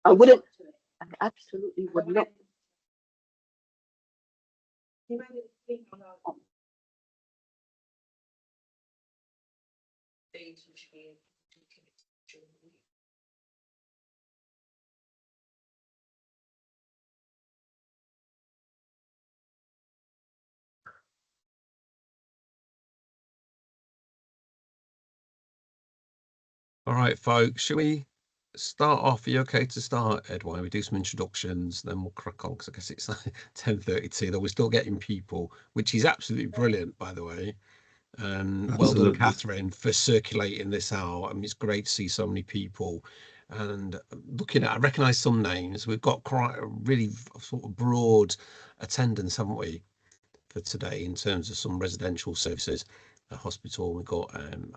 I wouldn't. I absolutely would not. All right, folks, shall we start off? Are you okay to start, Edwin? We do some introductions, then we'll crack on, because I guess it's 10:32, though we're still getting people, which is absolutely brilliant, by the way. Well done, Catherine, for circulating this out. I mean, it's great to see so many people. And looking at, I recognise some names. We've got quite a really sort of broad attendance, haven't we, for today, in terms of some residential services, a hospital. We've got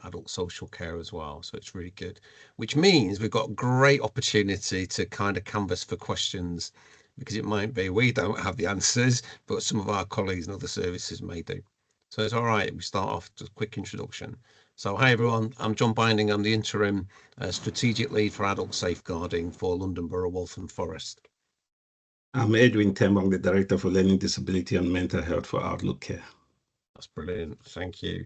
adult social care as well, so it's really good, which means we've got a great opportunity to kind of canvass for questions, because it might be we don't have the answers, but some of our colleagues in other services may do. So it's all right. We start off with a quick introduction. So hi everyone, I'm John Binding. I'm the interim strategic lead for adult safeguarding for London Borough Waltham Forest. I'm Edwin Tembong, the Director for Learning Disability and Mental Health for Outlook Care. That's brilliant. Thank you.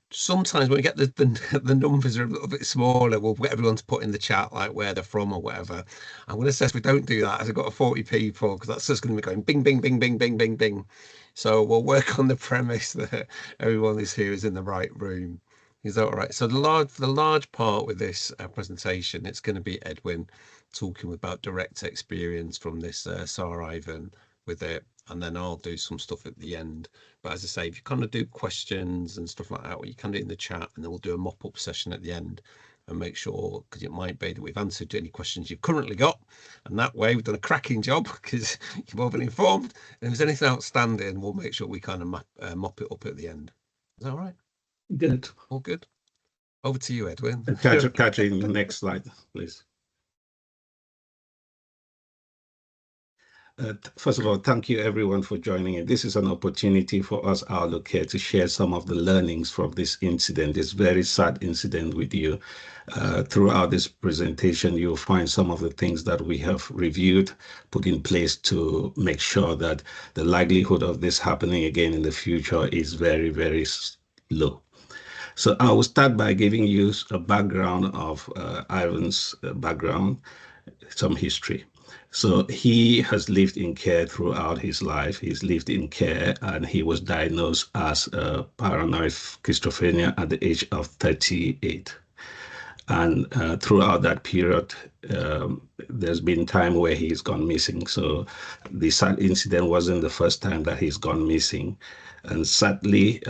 Sometimes when we get the numbers are a little bit smaller, we'll get everyone to put in the chat like where they're from or whatever. I'm going to suggest we don't do that as I've got 40 people, because that's just going to be going bing, bing, bing, bing, bing, bing, bing. So we'll work on the premise that everyone is here is in the right room. Is that all right? So the large part with this presentation, it's going to be Edwin talking about direct experience from this SAR Ivan with it, and then I'll do some stuff at the end. But as I say, if you kind of do questions and stuff like that, well, you can do it in the chat, and then we'll do a mop-up session at the end and make sure, because it might be that we've answered any questions you've currently got, and that way we've done a cracking job because you've all been informed. And if there's anything outstanding, we'll make sure we kind of mop it up at the end. Is that all right? Good. All good. Over to you, Edwin. Catherine, next slide, please. First of all, thank you everyone for joining in. This is an opportunity for us, Outlook Care, to share some of the learnings from this incident, this very sad incident with you. Throughout this presentation, you'll find some of the things that we have reviewed, put in place to make sure that the likelihood of this happening again in the future is very, very low. So I will start by giving you a background of Ivan's background, some history. So he has lived in care throughout his life. He's lived in care, and he was diagnosed as paranoid schizophrenia at the age of 38. And throughout that period, there's been time where he's gone missing. So the sad incident wasn't the first time that he's gone missing. And sadly,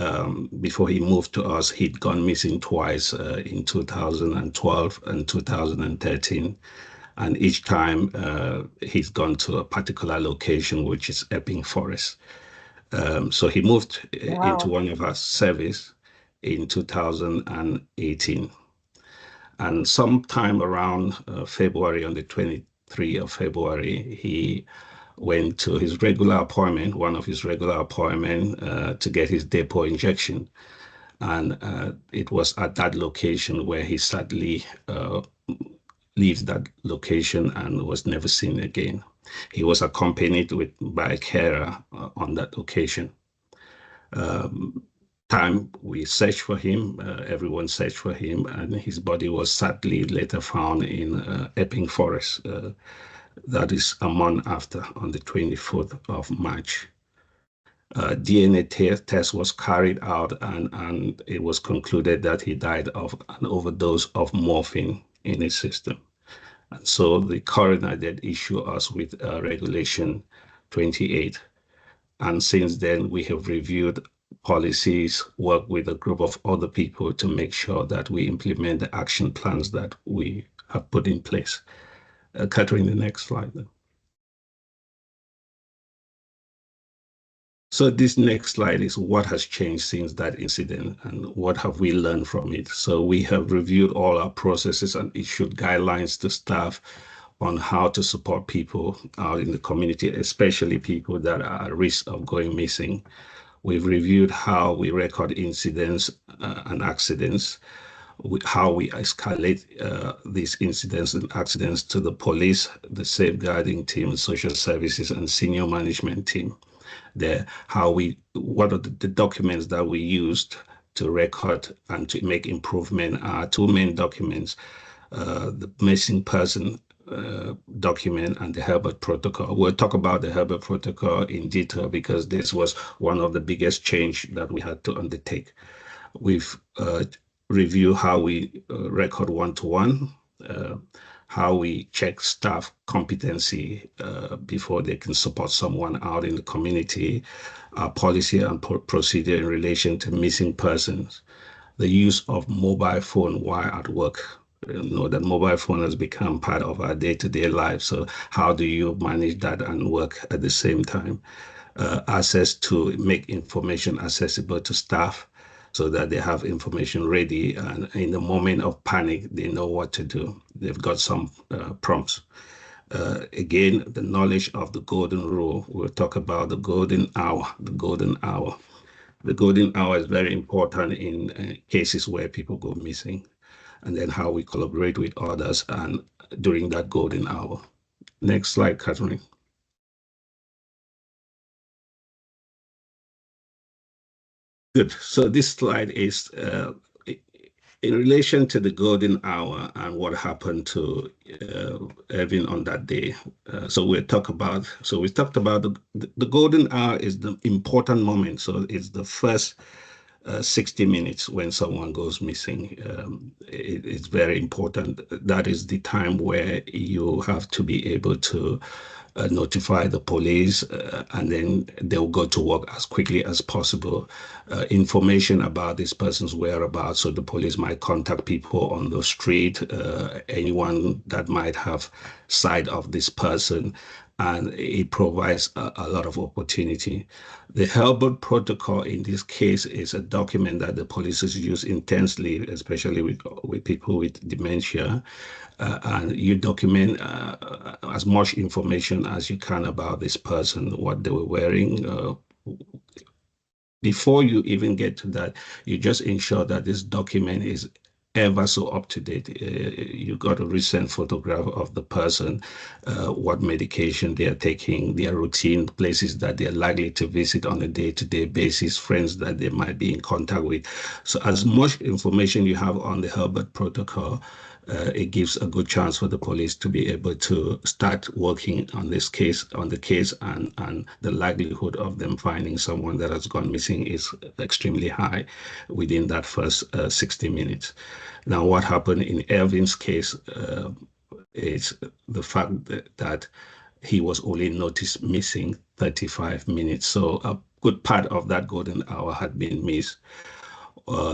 before he moved to us, he'd gone missing twice in 2012 and 2013. And each time he's gone to a particular location, which is Epping Forest. So he moved into one of our service in 2018. And sometime around February, on the 23rd of February, he went to his regular appointment, one of his regular appointments, to get his depot injection. And it was at that location where he sadly leaves that location and was never seen again. He was accompanied by a carer on that occasion. Time we searched for him, everyone searched for him, and his body was sadly later found in Epping Forest. That is a month after, on the 24th of March. DNA test was carried out, and it was concluded that he died of an overdose of morphine in his system. And so the coroner did issue us with Regulation 28. And since then, we have reviewed policies, worked with a group of other people to make sure that we implement the action plans that we have put in place. Catherine, the next slide. So this next slide is what has changed since that incident and what have we learned from it. So we have reviewed all our processes and issued guidelines to staff on how to support people out in the community, especially people that are at risk of going missing. We've reviewed how we record incidents and accidents. how we escalate these incidents and accidents to the police, the safeguarding team, social services, and senior management team. There, what are the documents that we used to record and to make improvement are two main documents, the missing person document and the Herbert Protocol. We'll talk about the Herbert Protocol in detail because this was one of the biggest change that we had to undertake. We've reviewed how we record one-to-one, how we check staff competency before they can support someone out in the community, our policy and procedure in relation to missing persons, the use of mobile phone while at work. You know that mobile phone has become part of our day-to-day life. So how do you manage that and work at the same time? Access to make information accessible to staff so that they have information ready, and in the moment of panic, they know what to do. They've got some prompts. Again, the knowledge of the golden rule. We'll talk about the golden hour, the golden hour. The golden hour is very important in cases where people go missing, and then how we collaborate with others and during that golden hour. Next slide, Catherine. Good. So this slide is in relation to the golden hour and what happened to Evan on that day. So we talked about the golden hour is the important moment. So it's the first 60 minutes when someone goes missing. It's very important. That is the time where you have to be able to notify the police, and then they'll go to work as quickly as possible. Information about this person's whereabouts, so the police might contact people on the street, anyone that might have sight of this person, and it provides a lot of opportunity. The Herbert Protocol in this case is a document that the police use intensely, especially with people with dementia. And you document as much information as you can about this person, what they were wearing. Before you even get to that, you just ensure that this document is ever so up to date. You got a recent photograph of the person, what medication they are taking, their routine, places that they are likely to visit on a day-to-day basis, friends that they might be in contact with. So as much information you have on the Herbert Protocol, it gives a good chance for the police to be able to start working on this case, and the likelihood of them finding someone that has gone missing is extremely high within that first 60 minutes. Now, what happened in Ervin's case is the fact that he was only noticed missing 35 minutes. So a good part of that golden hour had been missed.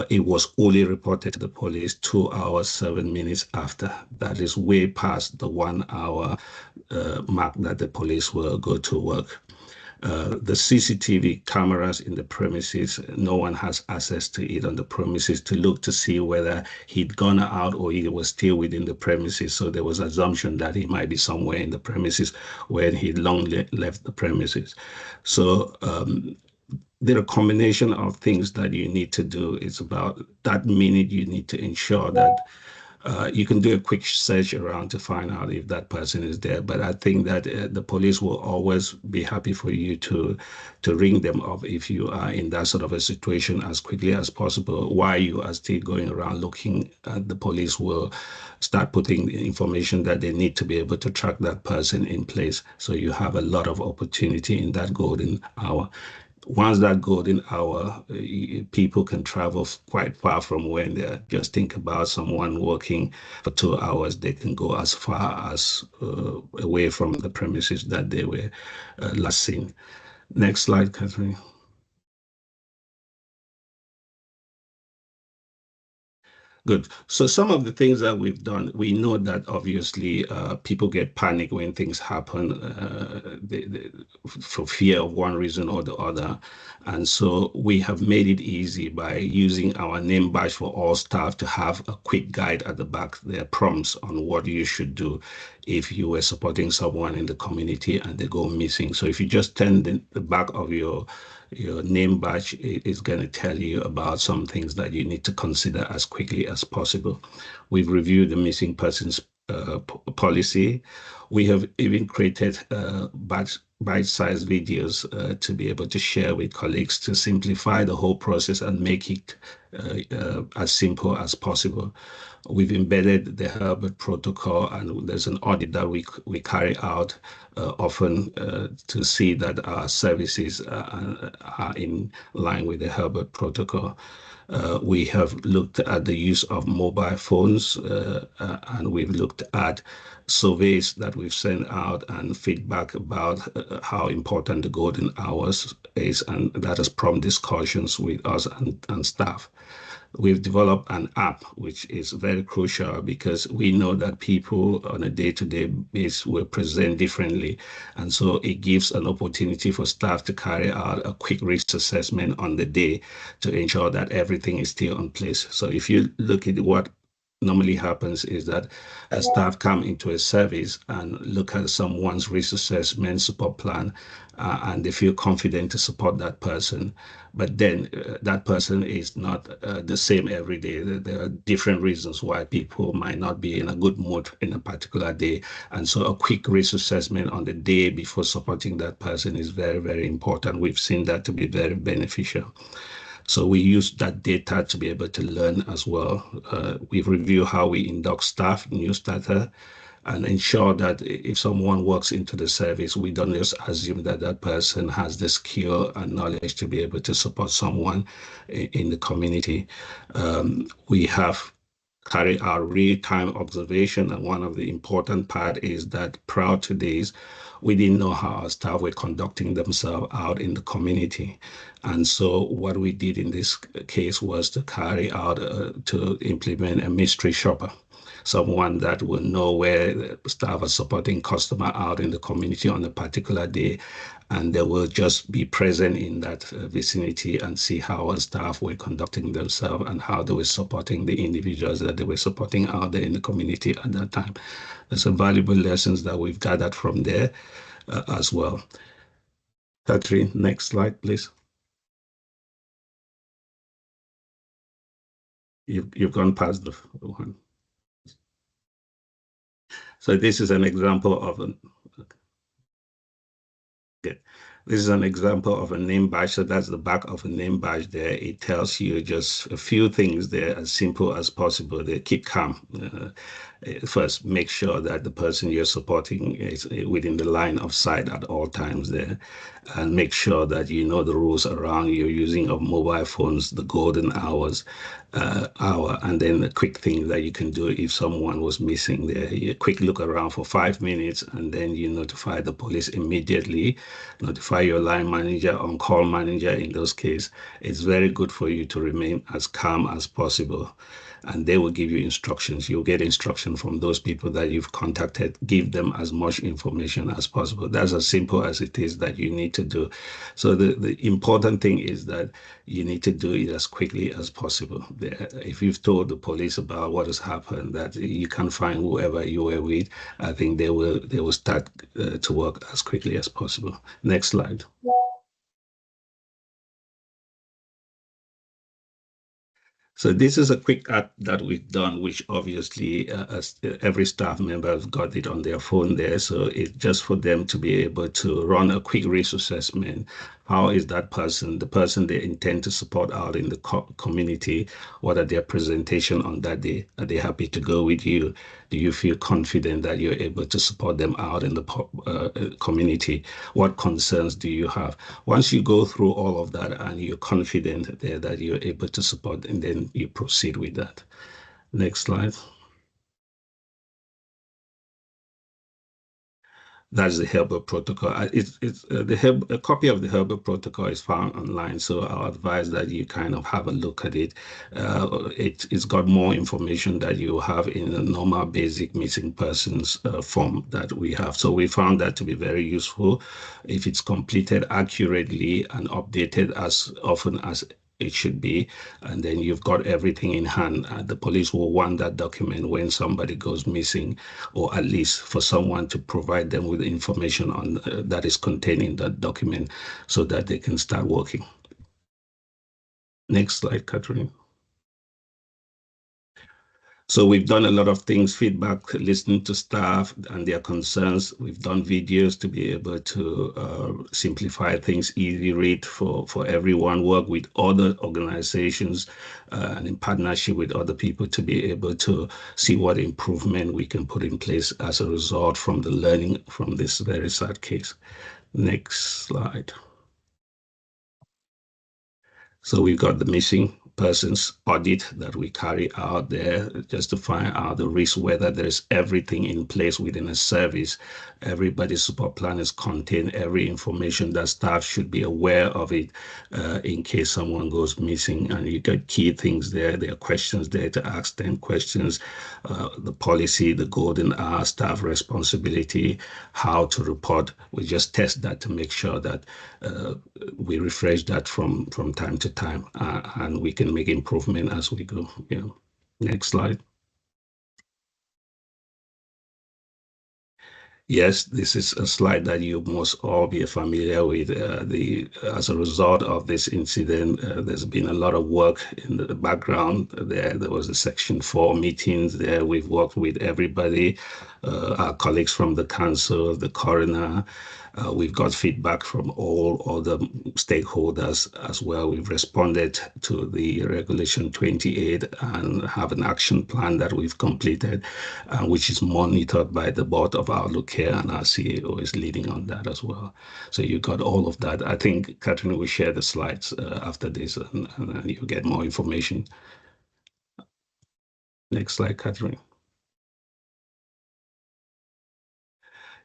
It was only reported to the police 2 hours, 7 minutes after. That is way past the 1 hour mark that the police will go to work. The CCTV cameras in the premises, no one has access to it on the premises to look to see whether he'd gone out or he was still within the premises. So there was assumption that he might be somewhere in the premises when he'd long left the premises. So there are a combination of things that you need to do. It's about that minute you need to ensure that you can do a quick search around to find out if that person is there. But I think that the police will always be happy for you to ring them up if you are in that sort of a situation as quickly as possible. While you are still going around looking, the police will start putting the information that they need to be able to track that person in place. So you have a lot of opportunity in that golden hour. Once that golden hour, people can travel quite far from when they just think about someone working for 2 hours. They can go as far as away from the premises that they were last seen. Next slide, Catherine. Good. So some of the things that we've done, we know that obviously people get panic when things happen for fear of one reason or the other. And so we have made it easy by using our name badge for all staff to have a quick guide at the back. There are prompts on what you should do if you were supporting someone in the community and they go missing. So if you just turn the back of your name badge, it's going to tell you about some things that you need to consider as quickly as possible. We've reviewed the missing persons policy. We have even created bite-sized videos to be able to share with colleagues to simplify the whole process and make it as simple as possible. We've embedded the Herbert protocol, and there's an audit that we carry out often to see that our services are in line with the Herbert protocol. We have looked at the use of mobile phones, and we've looked at surveys that we've sent out and feedback about how important the golden hours is, and that has prompted discussions with us and staff. We've developed an app, which is very crucial because we know that people on a day-to-day basis will present differently. And so it gives an opportunity for staff to carry out a quick risk assessment on the day to ensure that everything is still in place. So if you look at what normally happens is that a staff come into a service and look at someone's risk assessment support plan, and they feel confident to support that person. But then that person is not the same every day. There are different reasons why people might not be in a good mood in a particular day. And so a quick risk assessment on the day before supporting that person is very, very important. We've seen that to be very beneficial. So we use that data to be able to learn as well. We've reviewed how we induct staff, new starter, and ensure that if someone walks into the service, we don't just assume that that person has the skill and knowledge to be able to support someone in the community. We have carry out real-time observation, and one of the important part is that prior to this, we didn't know how our staff were conducting themselves out in the community. And so what we did in this case was to carry out, to implement a mystery shopper, someone that will know where the staff are supporting customer out in the community on a particular day, and they will just be present in that vicinity and see how our staff were conducting themselves and how they were supporting the individuals that they were supporting out there in the community at that time. There's some valuable lessons that we've gathered from there as well. Catherine, next slide, please. You've gone past the one. So this is an example of this is an example of a name badge. So that's the back of a name badge there. It tells you just a few things there, as simple as possible. They keep calm. First, make sure that the person you're supporting is within the line of sight at all times there, and make sure that you know the rules around your using of mobile phones, the golden hours, and then the quick thing that you can do if someone was missing there. You quick look around for 5 minutes, and then you notify the police immediately, notify your line manager, on-call manager in those cases. It's very good for you to remain as calm as possible, and they will give you instructions. You'll get instruction from those people that you've contacted. Give them as much information as possible. That's as simple as it is that you need to do. So the important thing is that you need to do it as quickly as possible. If you've told the police about what has happened, that you can find whoever you were with, I think they will start to work as quickly as possible. Next slide. So this is a quick app that we've done, which obviously every staff member has got it on their phone there. So it's just for them to be able to run a quick risk assessment. How is that person, the person they intend to support out in the community? What are their presentation on that day? Are they happy to go with you? Do you feel confident that you're able to support them out in the community? What concerns do you have? Once you go through all of that and you're confident there that you're able to support, and then you proceed with that. Next slide. That's the Herbert protocol. A copy of the Herbert protocol is found online, so I'll advise that you kind of have a look at it. It's got more information that you have in the normal basic missing persons form that we have. So we found that to be very useful if it's completed accurately and updated as often as it should be, and then you've got everything in hand. The police will want that document when somebody goes missing, or at least for someone to provide them with information on that is contained in that document so that they can start working. Next slide, Catherine. So we've done a lot of things, feedback, listening to staff and their concerns. We've done videos to be able to simplify things, easy read for everyone, work with other organizations and in partnership with other people to be able to see what improvement we can put in place as a result from the learning from this very sad case. Next slide. So we've got the missing persons audit that we carry out there just to find out the risk, whether there's everything in place within a service. Everybody's support plan is contain every information that staff should be aware of it in case someone goes missing. And you get key things there. There are questions there to ask 10 questions, the policy, the golden hour, staff responsibility, how to report. We just test that to make sure that we refresh that from time to time, and we can make improvement as we go. Yeah. Next slide. Yes, this is a slide that you must all be familiar with. As a result of this incident, there's been a lot of work in the background. There was a Section 4 meetings there. We've worked with everybody, our colleagues from the council, the coroner. We've got feedback from all other stakeholders as well. We've responded to the Regulation 28 and have an action plan that we've completed, which is monitored by the board of Outlook Care, and our CEO is leading on that as well. So you got all of that. I think Catherine will share the slides after this, and you'll get more information. Next slide, Catherine.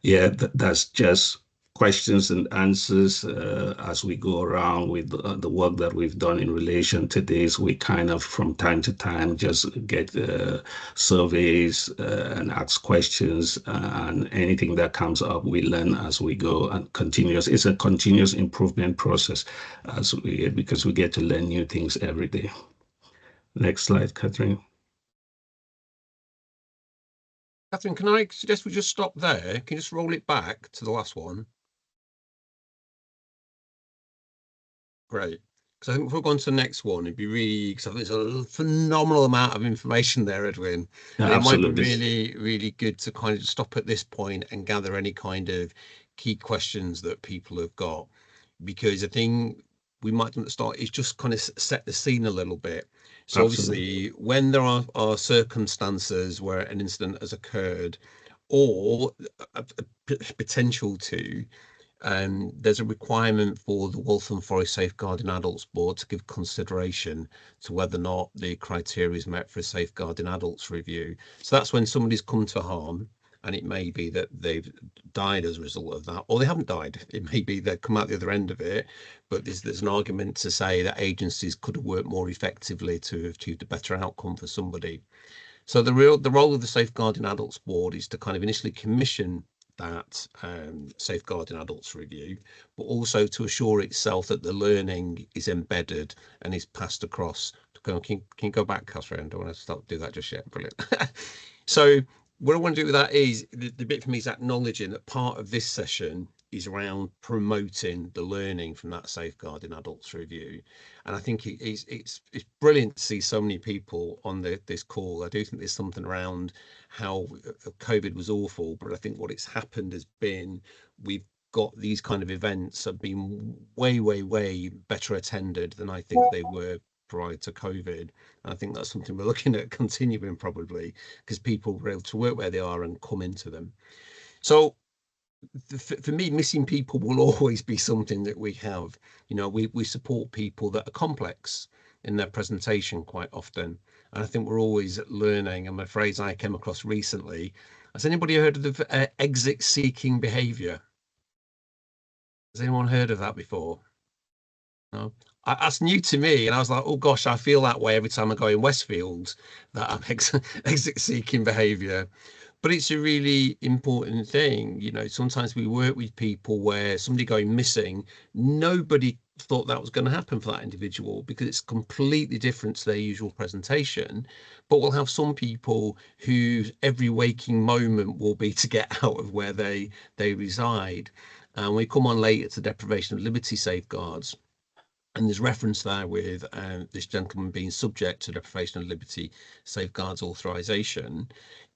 Yeah, that's just questions and answers as we go around with the work that we've done in relation to this. We kind of, from time to time, just get surveys and ask questions, and anything that comes up, we learn as we go, and it's a continuous improvement process because we get to learn new things every day. Next slide, Catherine. Catherine, can I suggest we just stop there? Can you just roll it back to the last one? Great. Because I think if we're going to the next one, it'd be really, because I think there's a phenomenal amount of information there, Edwin. And it might be really, really good to kind of stop at this point and gather any kind of key questions that people have got. Because I think we might at the start is just kind of set the scene a little bit. So obviously, when there are circumstances where an incident has occurred or a potential to, there's a requirement for the Waltham Forest Safeguarding Adults Board to give consideration to whether or not the criteria is met for a Safeguarding Adults review. So that's when somebody's come to harm, and it may be that they've died as a result of that, or they haven't died. It may be they've come out the other end of it, but there's an argument to say that agencies could have worked more effectively to have achieved a better outcome for somebody. So the role of the Safeguarding Adults Board is to kind of initially commission that Safeguarding Adults review, but also to assure itself that the learning is embedded and is passed across. Can you go back, Catherine? I don't want to do that just yet. Brilliant. So what I want to do with that is, the bit for me is acknowledging that part of this session is around promoting the learning from that Safeguarding Adults review. And I think it's brilliant to see so many people on this call. I do think there's something around how COVID was awful, but I think what it's happened has been we've got these kind of events have been way, way, way better attended than I think they were prior to COVID. And I think that's something we're looking at continuing probably, because people were able to work where they are and come into them. So for me, missing people will always be something that we have. You know, we support people that are complex in their presentation quite often. And I think we're always learning. And a phrase I came across recently, has anybody heard of the exit-seeking behaviour? Has anyone heard of that before? No? That's new to me. And I was like, oh gosh, I feel that way every time I go in Westfield, that I'm exit-seeking behaviour. But it's a really important thing. You know, sometimes we work with people where somebody going missing, nobody thought that was going to happen for that individual, because it's completely different to their usual presentation. But we'll have some people whose every waking moment will be to get out of where they reside. And we come on later to deprivation of liberty safeguards. And there's reference there with this gentleman being subject to deprivation of liberty safeguards authorization.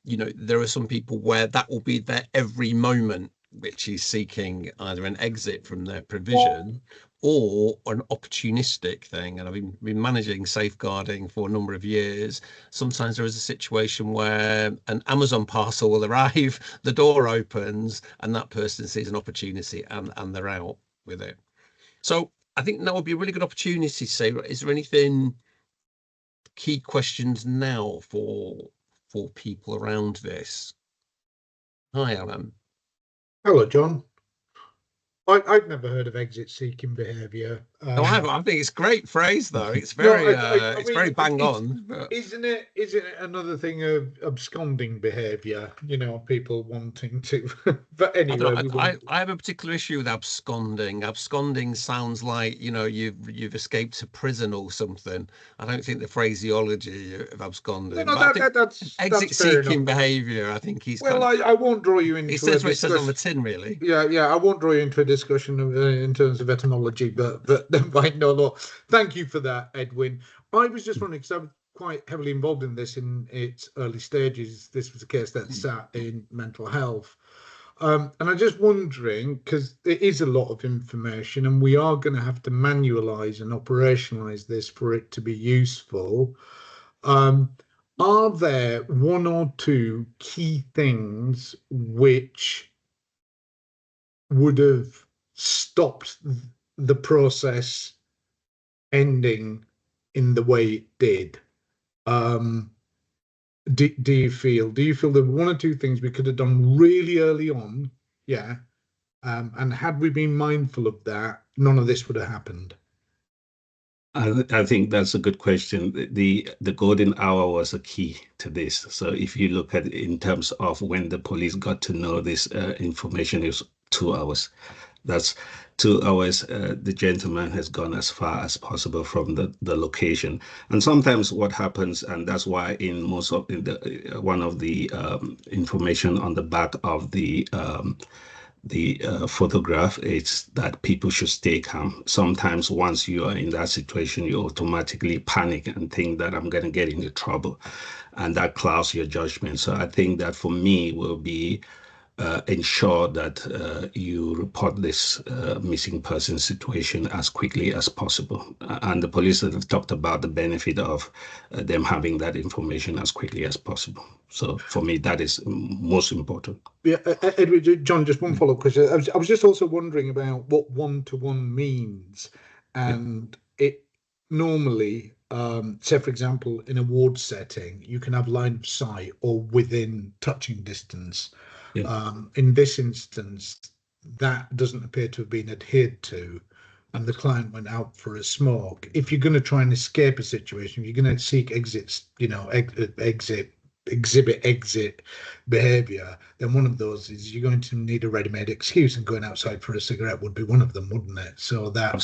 You know, there are some people where that will be their every moment, which is seeking either an exit from their provision or an opportunistic thing. And I've been managing safeguarding for a number of years. Sometimes there is a situation where an Amazon parcel will arrive, the door opens, and that person sees an opportunity and they're out with it. So I think that would be a really good opportunity to say, is there anything, key questions now for people around this? Hi, Alan. Hello, John. I've never heard of exit-seeking behaviour. No, I think it's a great phrase, though. It's No, very, I it's mean, very bang on. But... Isn't it another thing of absconding behaviour? You know, people wanting to. But anyway, I have a particular issue with absconding. Absconding sounds like, you know, you've escaped to prison or something. I don't think the phraseology of absconding. No, that's exit-seeking behaviour. I think he's. Well, I won't draw you into. It says what it says on the tin, really. Yeah. I won't draw you into a discussion in terms of etymology, but by no law. Thank you for that, Edwin. I was just wondering, because I was quite heavily involved in this in its early stages. This was a case that sat in mental health. And I'm just wondering, because there is a lot of information and we are going to have to manualize and operationalize this for it to be useful. Are there one or two key things which would have stopped the process ending in the way it did? Do you feel there were one or two things we could have done really early on? Yeah. And had we been mindful of that, none of this would have happened. I think that's a good question. The golden hour was a key to this. So if you look at it in terms of when the police got to know this information, it was 2 hours. That's 2 hours. The gentleman has gone as far as possible from the location. And sometimes what happens, and that's why in most of one of the information on the back of the photograph, it's that people should stay calm. Sometimes once you are in that situation, you automatically panic and think that I'm going to get into trouble, and that clouds your judgment. So I think that for me will be ensure that you report this missing person situation as quickly as possible. And the police have talked about the benefit of them having that information as quickly as possible. So for me, that is most important. Yeah, Edward, John, just one follow-up question. I was just also wondering about what one-to-one means. And it normally, say, for example, in a ward setting, you can have line of sight or within touching distance. Yeah. In this instance, that doesn't appear to have been adhered to, and the client went out for a smoke. If you're going to try and escape a situation, if you're going to seek exits, you know, exhibit exit behavior, then one of those is you're going to need a ready-made excuse, and going outside for a cigarette would be one of them, wouldn't it? So that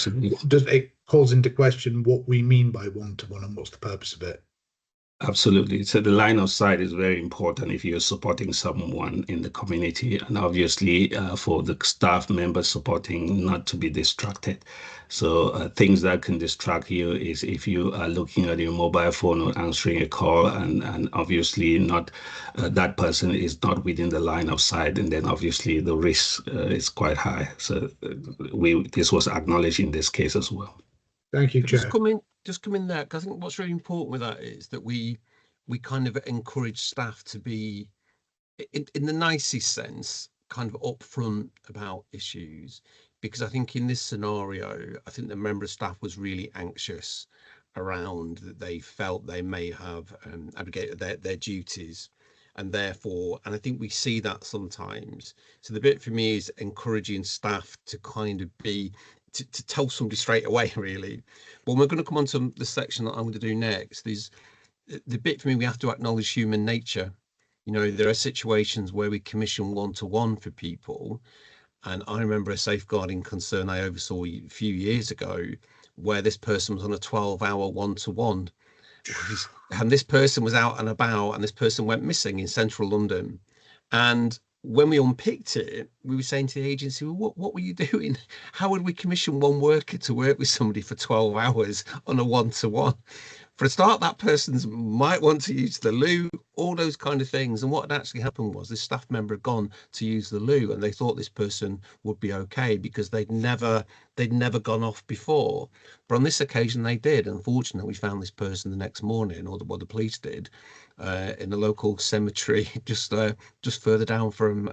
it calls into question what we mean by one-to-one and what's the purpose of it. Absolutely. So the line of sight is very important if you're supporting someone in the community, and obviously for the staff members supporting, not to be distracted. So things that can distract you is if you are looking at your mobile phone or answering a call, and obviously not that person is not within the line of sight, and then obviously the risk is quite high. So this was acknowledged in this case as well. Thank you, Chair. Just come in there, because I think what's really important with that is that we kind of encourage staff to be, in the nicest sense, kind of upfront about issues, because I think in this scenario, I think the member of staff was really anxious around that they felt they may have abrogated their duties, and therefore, and I think we see that sometimes. So the bit for me is encouraging staff to kind of be, to tell somebody straight away, really. But we're going to come on to the section that I'm going to do next. There's the bit for me, we have to acknowledge human nature. You know, there are situations where we commission one-to-one for people, And I remember a safeguarding concern I oversaw a few years ago where this person was on a 12-hour one-to-one. And this person was out and about, and this person went missing in central London. And when we unpicked it, we were saying to the agency, well, what were you doing? How would we commission one worker to work with somebody for 12 hours on a one-to-one? For a start, that person might want to use the loo, all those kind of things. And what had actually happened was this staff member had gone to use the loo, and they thought this person would be okay because they'd never gone off before. But on this occasion, they did. Unfortunately, we found this person the next morning, or the police did, in a local cemetery just further down from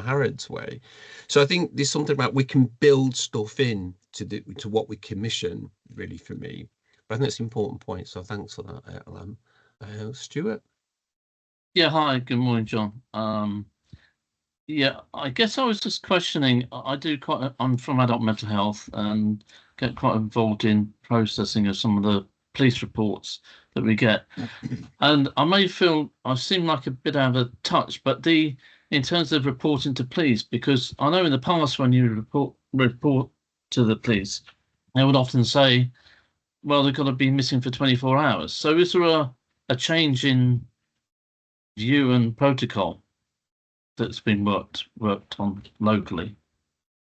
Harrods Way. So I think there's something about we can build stuff in to what we commission, really, for me. But I think it's an important point, so thanks for that, Alan. Stuart? Yeah, hi, good morning, John. Yeah, I guess I was just questioning, I'm from adult mental health and get quite involved in processing of some of the police reports that we get. And I seem like a bit out of touch, but in terms of reporting to police, because I know in the past when you report to the police, they would often say, well, they've got to be missing for 24 hours. So is there a change in view and protocol that's been worked on locally?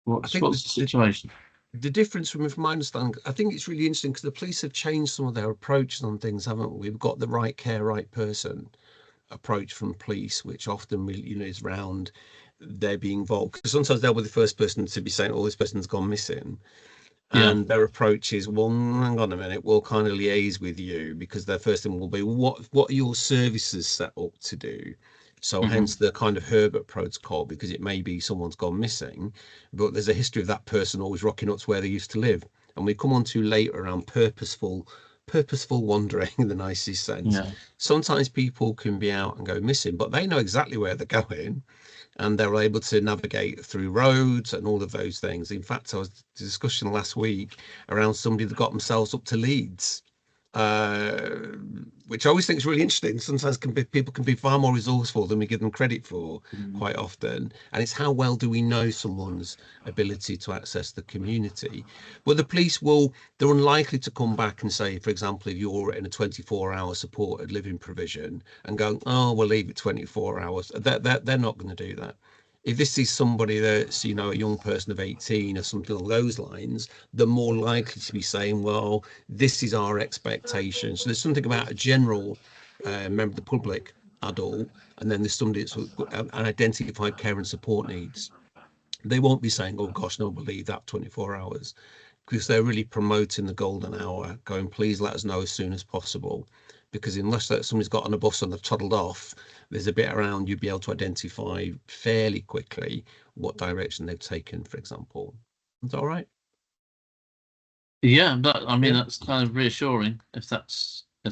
What's the situation? The difference from my understanding, I think it's really interesting because the police have changed some of their approaches on things, haven't we? We've got the right care, right person approach from police, which often really, is around they're being involved. Because sometimes they'll be the first person to be saying, oh, this person's gone missing. And their approach is, well, hang on a minute, we'll kind of liaise with you, because their first thing will be, what are your services set up to do? So hence the kind of Herbert protocol, because it may be someone's gone missing, but there's a history of that person always rocking up to where they used to live. And we come on to later around purposeful wandering in the nicest sense. Yeah. Sometimes people can be out and go missing, but they know exactly where they're going. And they're able to navigate through roads and all of those things. In fact, I was discussion last week around somebody that got themselves up to Leeds, which I always think is really interesting. Sometimes people can be far more resourceful than we give them credit for quite often. And it's how well do we know someone's ability to access the community. But the police they're unlikely to come back and say, for example, if you're in a 24-hour supported living provision and go, oh, we'll leave it 24 hours. They're not going to do that. If this is somebody that's, a young person of 18 or something along those lines, they're more likely to be saying, well, this is our expectation. So there's something about a general member of the public, adult, and then there's somebody that's an identified care and support needs. They won't be saying, oh, gosh, no, we'll leave that 24 hours, because they're really promoting the golden hour, going, please let us know as soon as possible. Because unless somebody's got on a bus and they've toddled off, there's a bit around you'd be able to identify fairly quickly what direction they've taken, for example. Is that all right? Yeah, that's kind of reassuring if that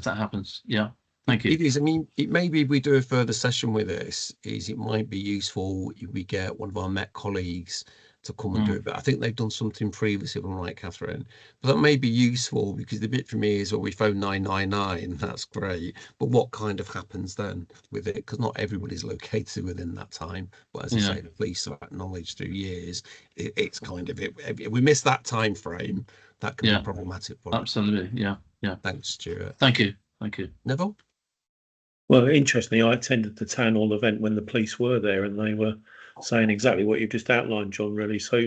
happens. Yeah, thank you. It is. I mean, it may be we do a further session with this, it might be useful if we get one of our Met colleagues to come and do it. But I think they've done something previously, if I'm right, Catherine. But that may be useful, because the bit for me is, well, we phone 999, that's great. But what kind of happens then with it? Because not everybody's located within that time. But as I say, the police have acknowledged through years, it's kind of, if we miss that time frame, that can be problematic for us. Absolutely, yeah. Thanks, Stuart. Thank you. Neville? Well, interestingly, I attended the town hall event when the police were there, and they were saying exactly what you've just outlined, John, really. So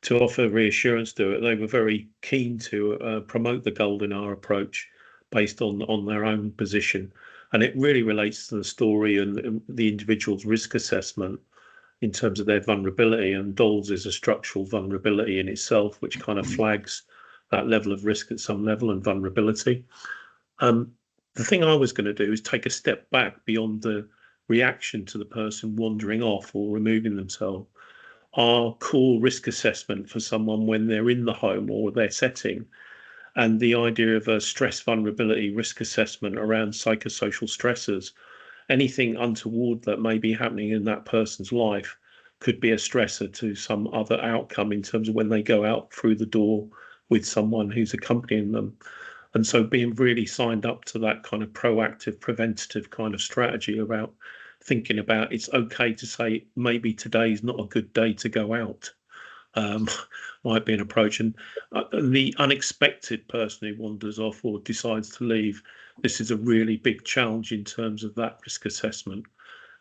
to offer reassurance to it, they were very keen to promote the golden hour approach based on their own position. And it really relates to the story and the individual's risk assessment in terms of their vulnerability. And DOLS is a structural vulnerability in itself, which kind of flags that level of risk at some level and vulnerability. The thing I was going to do is take a step back beyond the reaction to the person wandering off or removing themselves. Our core risk assessment for someone when they're in the home or their setting, and the idea of a stress vulnerability risk assessment around psychosocial stressors, anything untoward that may be happening in that person's life could be a stressor to some other outcome in terms of when they go out through the door with someone who's accompanying them. And so being really signed up to that kind of proactive, preventative kind of strategy about thinking about it's okay to say maybe today's not a good day to go out. Might be an approach, and the unexpected person who wanders off or decides to leave, this is a really big challenge in terms of that risk assessment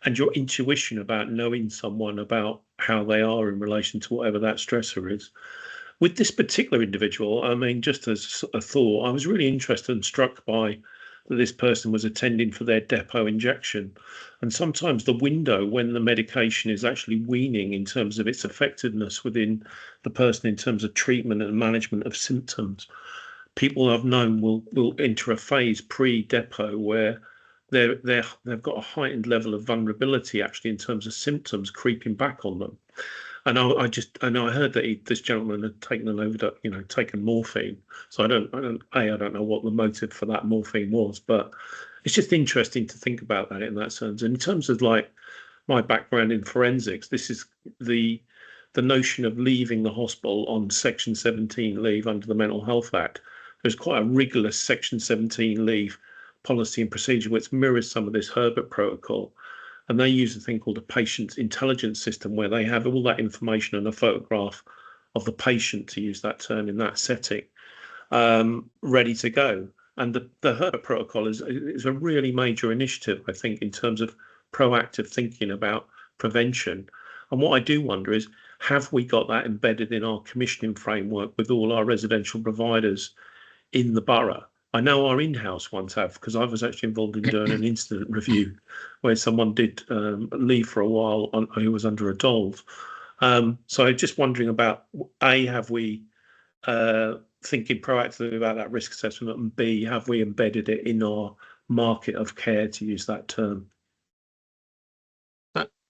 and your intuition about knowing someone about how they are in relation to whatever that stressor is. With this particular individual, I mean, just as a thought, I was really interested and struck by that this person was attending for their depot injection. And sometimes the window when the medication is actually weaning in terms of its effectiveness within the person in terms of treatment and management of symptoms, people I've known will enter a phase pre-depot where they've got a heightened level of vulnerability actually in terms of symptoms creeping back on them. And I heard that this gentleman had taken morphine. So I don't know what the motive for that morphine was, but it's just interesting to think about that in that sense. And in terms of like my background in forensics, this is the notion of leaving the hospital on Section 17 leave under the Mental Health Act. There's quite a rigorous Section 17 leave policy and procedure which mirrors some of this Herbert protocol. And they use a thing called a patient intelligence system where they have all that information and a photograph of the patient, to use that term in that setting, ready to go. And the Herbert protocol is a really major initiative, I think, in terms of proactive thinking about prevention. And what I do wonder is, have we got that embedded in our commissioning framework with all our residential providers in the borough? I know our in-house ones have, because I was actually involved in doing an incident review where someone did leave for a while who was under a dolve. So I'm just wondering about, A, have we thinking proactively about that risk assessment, and B, have we embedded it in our market of care, to use that term?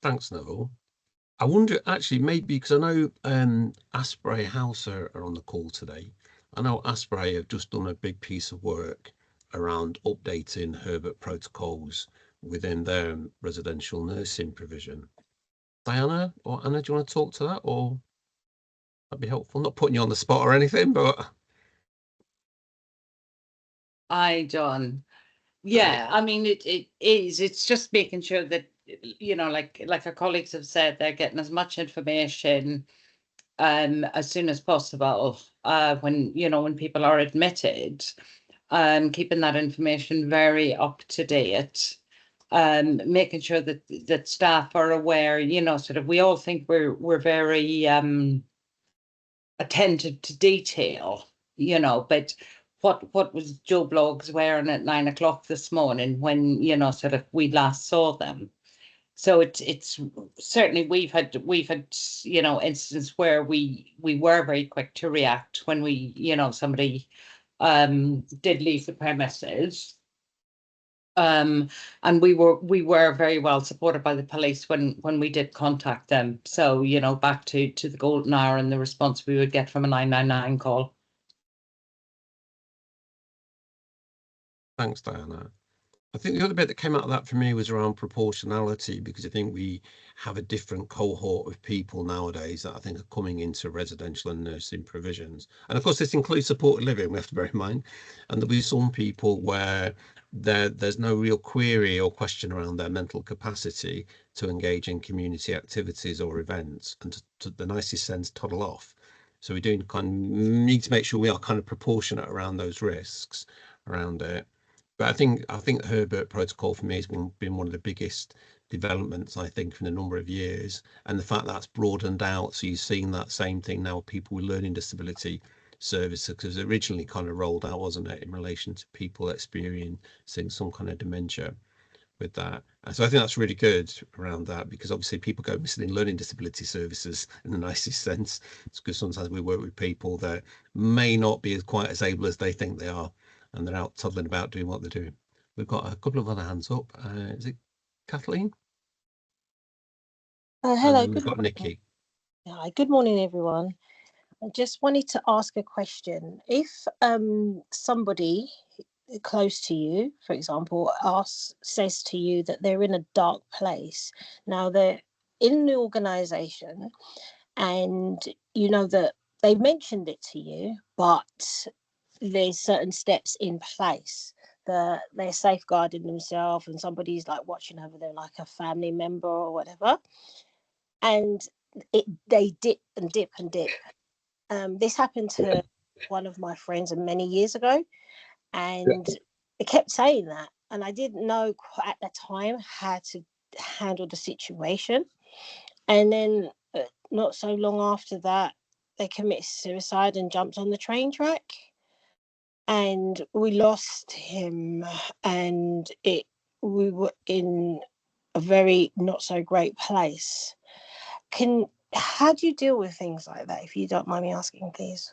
Thanks, Neville. I wonder, actually, maybe, because I know Asprey House are on the call today. I know Asprey have just done a big piece of work around updating Herbert protocols within their residential nursing provision. Diana or Anna, do you want to talk to that, or that'd be helpful? Not putting you on the spot or anything, but Hi, John. Yeah, I mean, it is. It's just making sure that, you know, like our colleagues have said, they're getting as much information as soon as possible when people are admitted, keeping that information very up to date, making sure that staff are aware, sort of, we all think we're very attentive to detail, but what was Joe Bloggs wearing at 9 o'clock this morning when, sort of we last saw them? So it's certainly we've had instances where we were very quick to react when somebody did leave the premises, and we were very well supported by the police when we did contact them. So back to the golden hour and the response we would get from a 999 call. thanks, Diana. I think the other bit that came out of that for me was around proportionality, because I think we have a different cohort of people nowadays that I think are coming into residential and nursing provisions. And of course, this includes supported living, we have to bear in mind. And there'll be some people where there's no real query or question around their mental capacity to engage in community activities or events, and to the nicest sense, toddle off. So we do need to make sure we are kind of proportionate around those risks around it. But I think the Herbert protocol for me has been one of the biggest developments, I think, in a number of years. And the fact that's broadened out, so you've seen that same thing now with people with learning disability services, because originally kind of rolled out, wasn't it, in relation to people experiencing some kind of dementia with that. And so I think that's really good around that, because obviously people go missing in learning disability services in the nicest sense. It's because sometimes we work with people that may not be quite as able as they think they are, and they're out toddling about doing what they're doing. We've got a couple of other hands up. Is it Kathleen? Hello, we've got Nikki. Hi, good morning, everyone. I just wanted to ask a question. If somebody close to you, for example, says to you that they're in a dark place, now they're in the organisation and you know that they've mentioned it to you, but there's certain steps in place they're safeguarding themselves and somebody's like watching over them, like a family member or whatever, and they dip and dip and dip. This happened to one of my friends many years ago, and it kept saying that, and I didn't know at the time how to handle the situation. And then not so long after that, they committed suicide and jumped on the train track, and we lost him, and we were in a very not so great place. How do you deal with things like that, if you don't mind me asking, please?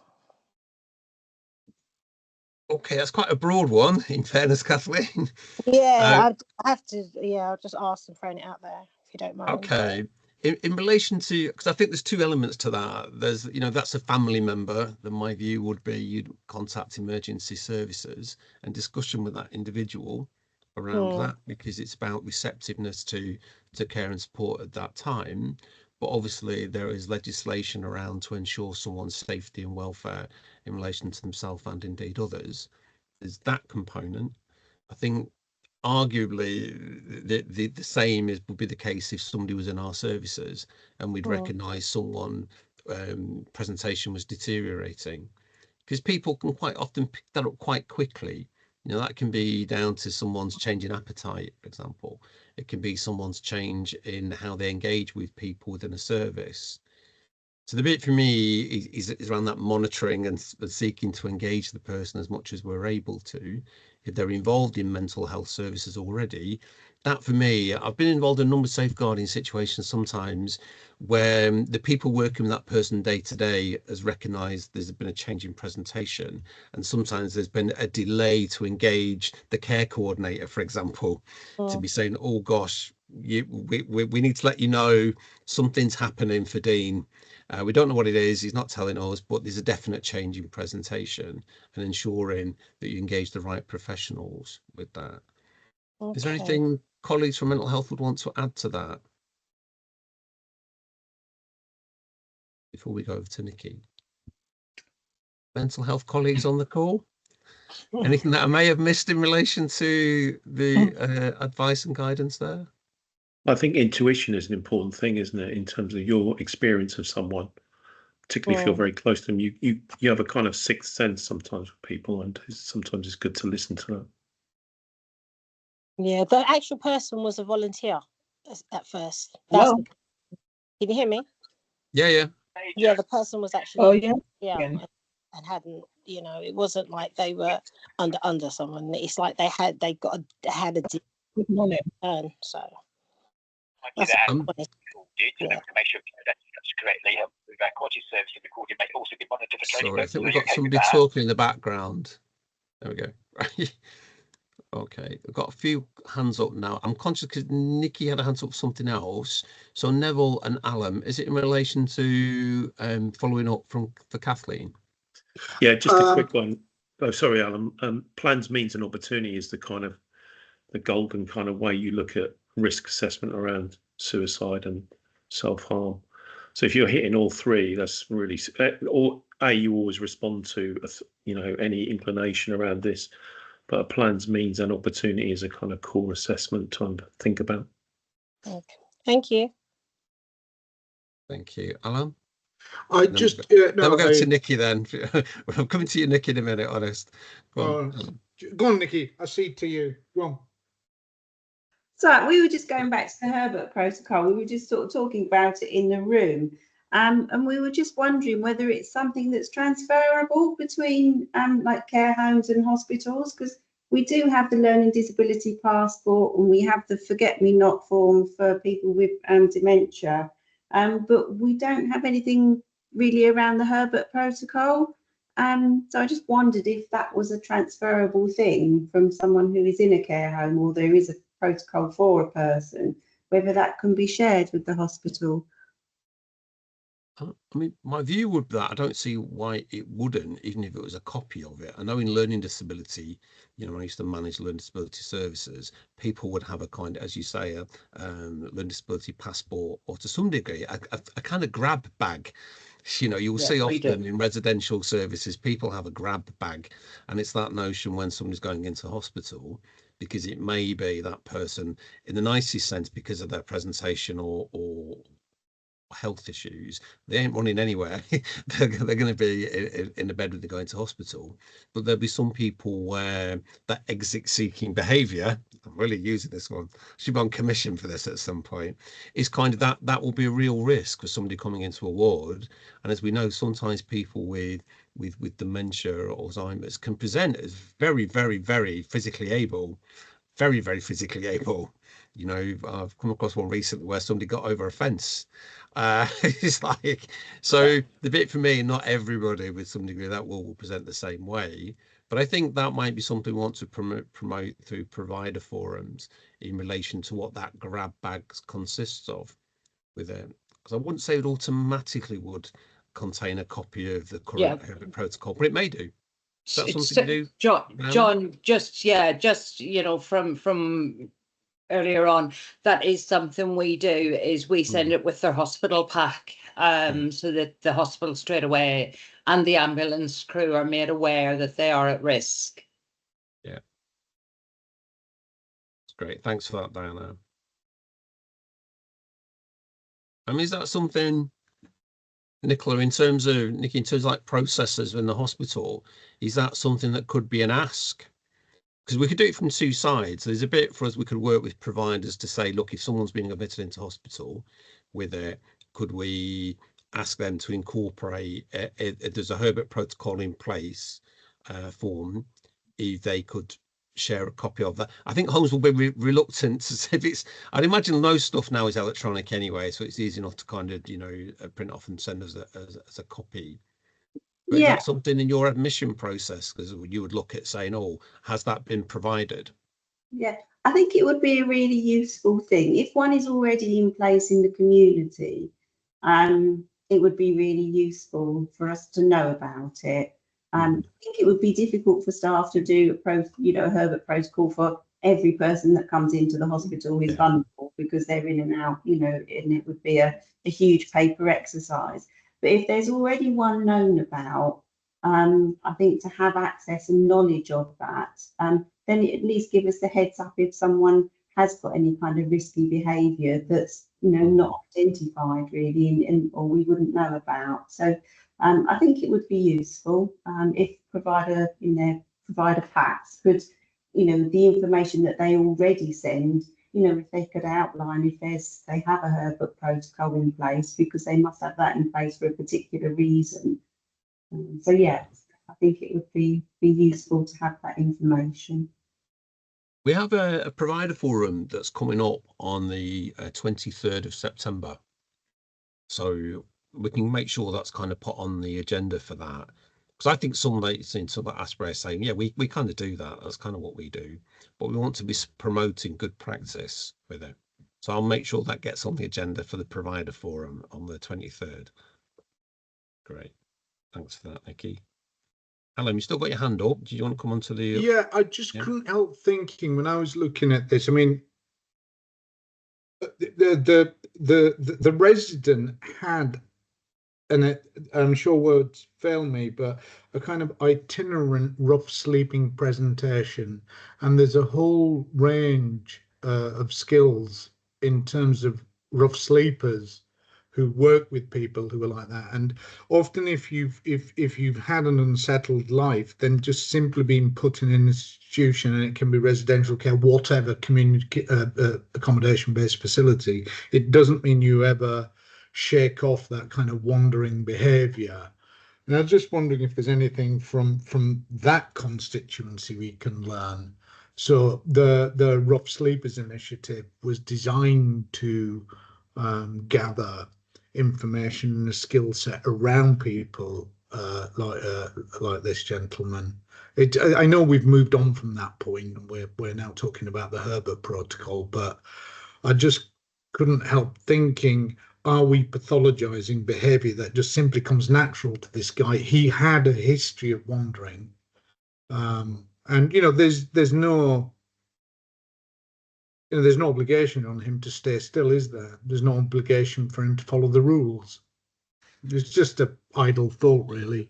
Okay, that's quite a broad one, in fairness, Kathleen. Yeah, I have to. Yeah, I'll just ask and throw it out there if you don't mind. Okay. In relation to, because I think there's two elements to that. There's, that's a family member. Then my view would be you'd contact emergency services and discussion with that individual around that, because it's about receptiveness to care and support at that time. But obviously there is legislation around to ensure someone's safety and welfare in relation to themselves and indeed others. There's that component. I think arguably the same would be the case if somebody was in our services and we'd recognise someone presentation was deteriorating, because people can quite often pick that up quite quickly. That can be down to someone's change in appetite, for example. It can be someone's change in how they engage with people within a service. So the bit for me is around that monitoring and seeking to engage the person as much as we're able to. If they're involved in mental health services already, that for me, I've been involved in a number of safeguarding situations sometimes where the people working with that person day to day has recognised there's been a change in presentation, and sometimes there's been a delay to engage the care coordinator, for example, to be saying, oh gosh, we need to let you know something's happening for Dean. We don't know what it is, he's not telling us, but there's a definite change in presentation, and ensuring that you engage the right professionals with that. Okay. Is there anything colleagues from mental health would want to add to that before we go over to Nikki? Mental health colleagues on the call? Anything that I may have missed in relation to the advice and guidance there? I think intuition is an important thing, isn't it, in terms of your experience of someone, particularly if you're very close to them. You have a kind of sixth sense sometimes with people, and sometimes it's good to listen to them. Yeah, the actual person was a volunteer at first. Hello? Can you hear me? Yeah. Yeah, the person was actually and hadn't, it wasn't like they were under someone. It's like they had a Good morning. turn. So that's to make sure that's correctly with our quality service and recording may also be monitored for training. Sorry, I think we've got somebody talking in the background. There we go. Okay, I've got a few hands up now. I'm conscious because Nikki had a hand up for something else. So Neville and Alan, is it in relation to following up for Kathleen? Yeah, just a quick one. Oh, sorry, Alan. Plans, means and opportunity is the golden kind of way you look at risk assessment around suicide and self-harm. So if you're hitting all three, that's really, or you always respond to any inclination around this. But a plans, means and opportunity is a kind of core assessment to think about. Okay. Thank you. Thank you, Alan. Then we'll go to Nikki then. I'm coming to you, Nikki, in a minute, honest. Go on, Nikki. I cede to you. Go on. So we were just going back to the Herbert protocol. We were just sort of talking about it in the room. And we were just wondering whether it's something that's transferable between like care homes and hospitals, because we do have the learning disability passport and we have the forget me not form for people with dementia, but we don't have anything really around the Herbert protocol. So I just wondered if that was a transferable thing from someone who is in a care home, or there is a protocol for a person, whether that can be shared with the hospital. I mean, my view would be that I don't see why it wouldn't, even if it was a copy of it. I know in learning disability, when I used to manage learning disability services, people would have a kind, as you say, a learning disability passport, or to some degree, a kind of grab bag, You know, you'll Yeah, see we do. often in residential services, people have a grab bag, and it's that notion when somebody's going into hospital, because it may be that person in the nicest sense because of their presentation or health issues, they ain't running anywhere. they're going to be in the bed when they go into hospital. But there'll be some people where that exit seeking behavior, I'm really using this one, should be on commission for this at some point, is kind of that will be a real risk for somebody coming into a ward. And as we know, sometimes people with dementia or Alzheimer's can present as very, very, very physically able, very, very physically able. You know, I've come across one recently where somebody got over a fence. It's like, so the bit for me, not everybody with some degree of that will present the same way. But I think that might be something we want to promote through provider forums in relation to what that grab bag consists of with it. Because I wouldn't say it automatically would contain a copy of the current protocol, but it may do. Is that something to do? John, just you know, from earlier on, that is something we do, is we send it with their hospital pack, so that the hospital straight away and the ambulance crew are made aware that they are at risk. Yeah, that's great. Thanks for that, Diana. I mean, is that something, Nicola, in terms of like processes in the hospital, is that something that could be an ask? Because we could do it from two sides. There's a bit for us, we could work with providers to say, look, if someone's being admitted into hospital with it, could we ask them to incorporate, there's a Herbert protocol in place form, if they could share a copy of that. I think homes will be reluctant to say, if it's, I'd imagine most stuff now is electronic anyway, so it's easy enough to kind of, you know, print off and send as a copy. But is that something in your admission process? Because you would look at saying, oh, has that been provided? Yeah, I think it would be a really useful thing. If one is already in place in the community, it would be really useful for us to know about it. I think it would be difficult for staff to do a Herbert protocol for every person that comes into the hospital who's vulnerable, because they're in and out, you know, and it would be a huge paper exercise. But if there's already one known about, I think to have access and knowledge of that, then it at least give us the heads up if someone has got any kind of risky behaviour that's, you know, not identified really, or we wouldn't know about. So I think it would be useful if provider packs could, you know, the information that they already send, you know, if they could outline if they have a Herbert protocol in place, because they must have that in place for a particular reason. So yeah, I think it would be useful to have that information. We have a provider forum that's coming up on the 23rd of September. So we can make sure that's kind of put on the agenda for that. Because I think some aspirate saying, yeah, we kind of do that. That's kind of what we do. But we want to be promoting good practice with it. So I'll make sure that gets on the agenda for the provider forum on the 23rd. Great. Thanks for that, Nikki. Alan, you still got your hand up. Do you want to come on to the... Yeah, I just couldn't help thinking when I was looking at this. I mean, the resident had, and I'm sure words fail me, but a kind of itinerant rough sleeping presentation, and there's a whole range of skills in terms of rough sleepers who work with people who are like that. And often if you've had an unsettled life, then just simply being put in an institution, and it can be residential care, whatever community accommodation based facility, it doesn't mean you ever shake off that kind of wandering behavior. And I was just wondering if there's anything from that constituency we can learn. So the Rough Sleepers Initiative was designed to gather information and a skill set around people like this gentleman. I know we've moved on from that point, and we're now talking about the Herbert protocol, but I just couldn't help thinking, are we pathologizing behavior that just simply comes natural to this guy? He had a history of wandering, and you know, there's no obligation on him to stay still, is there? There's no obligation for him to follow the rules. It's just a idle thought, really.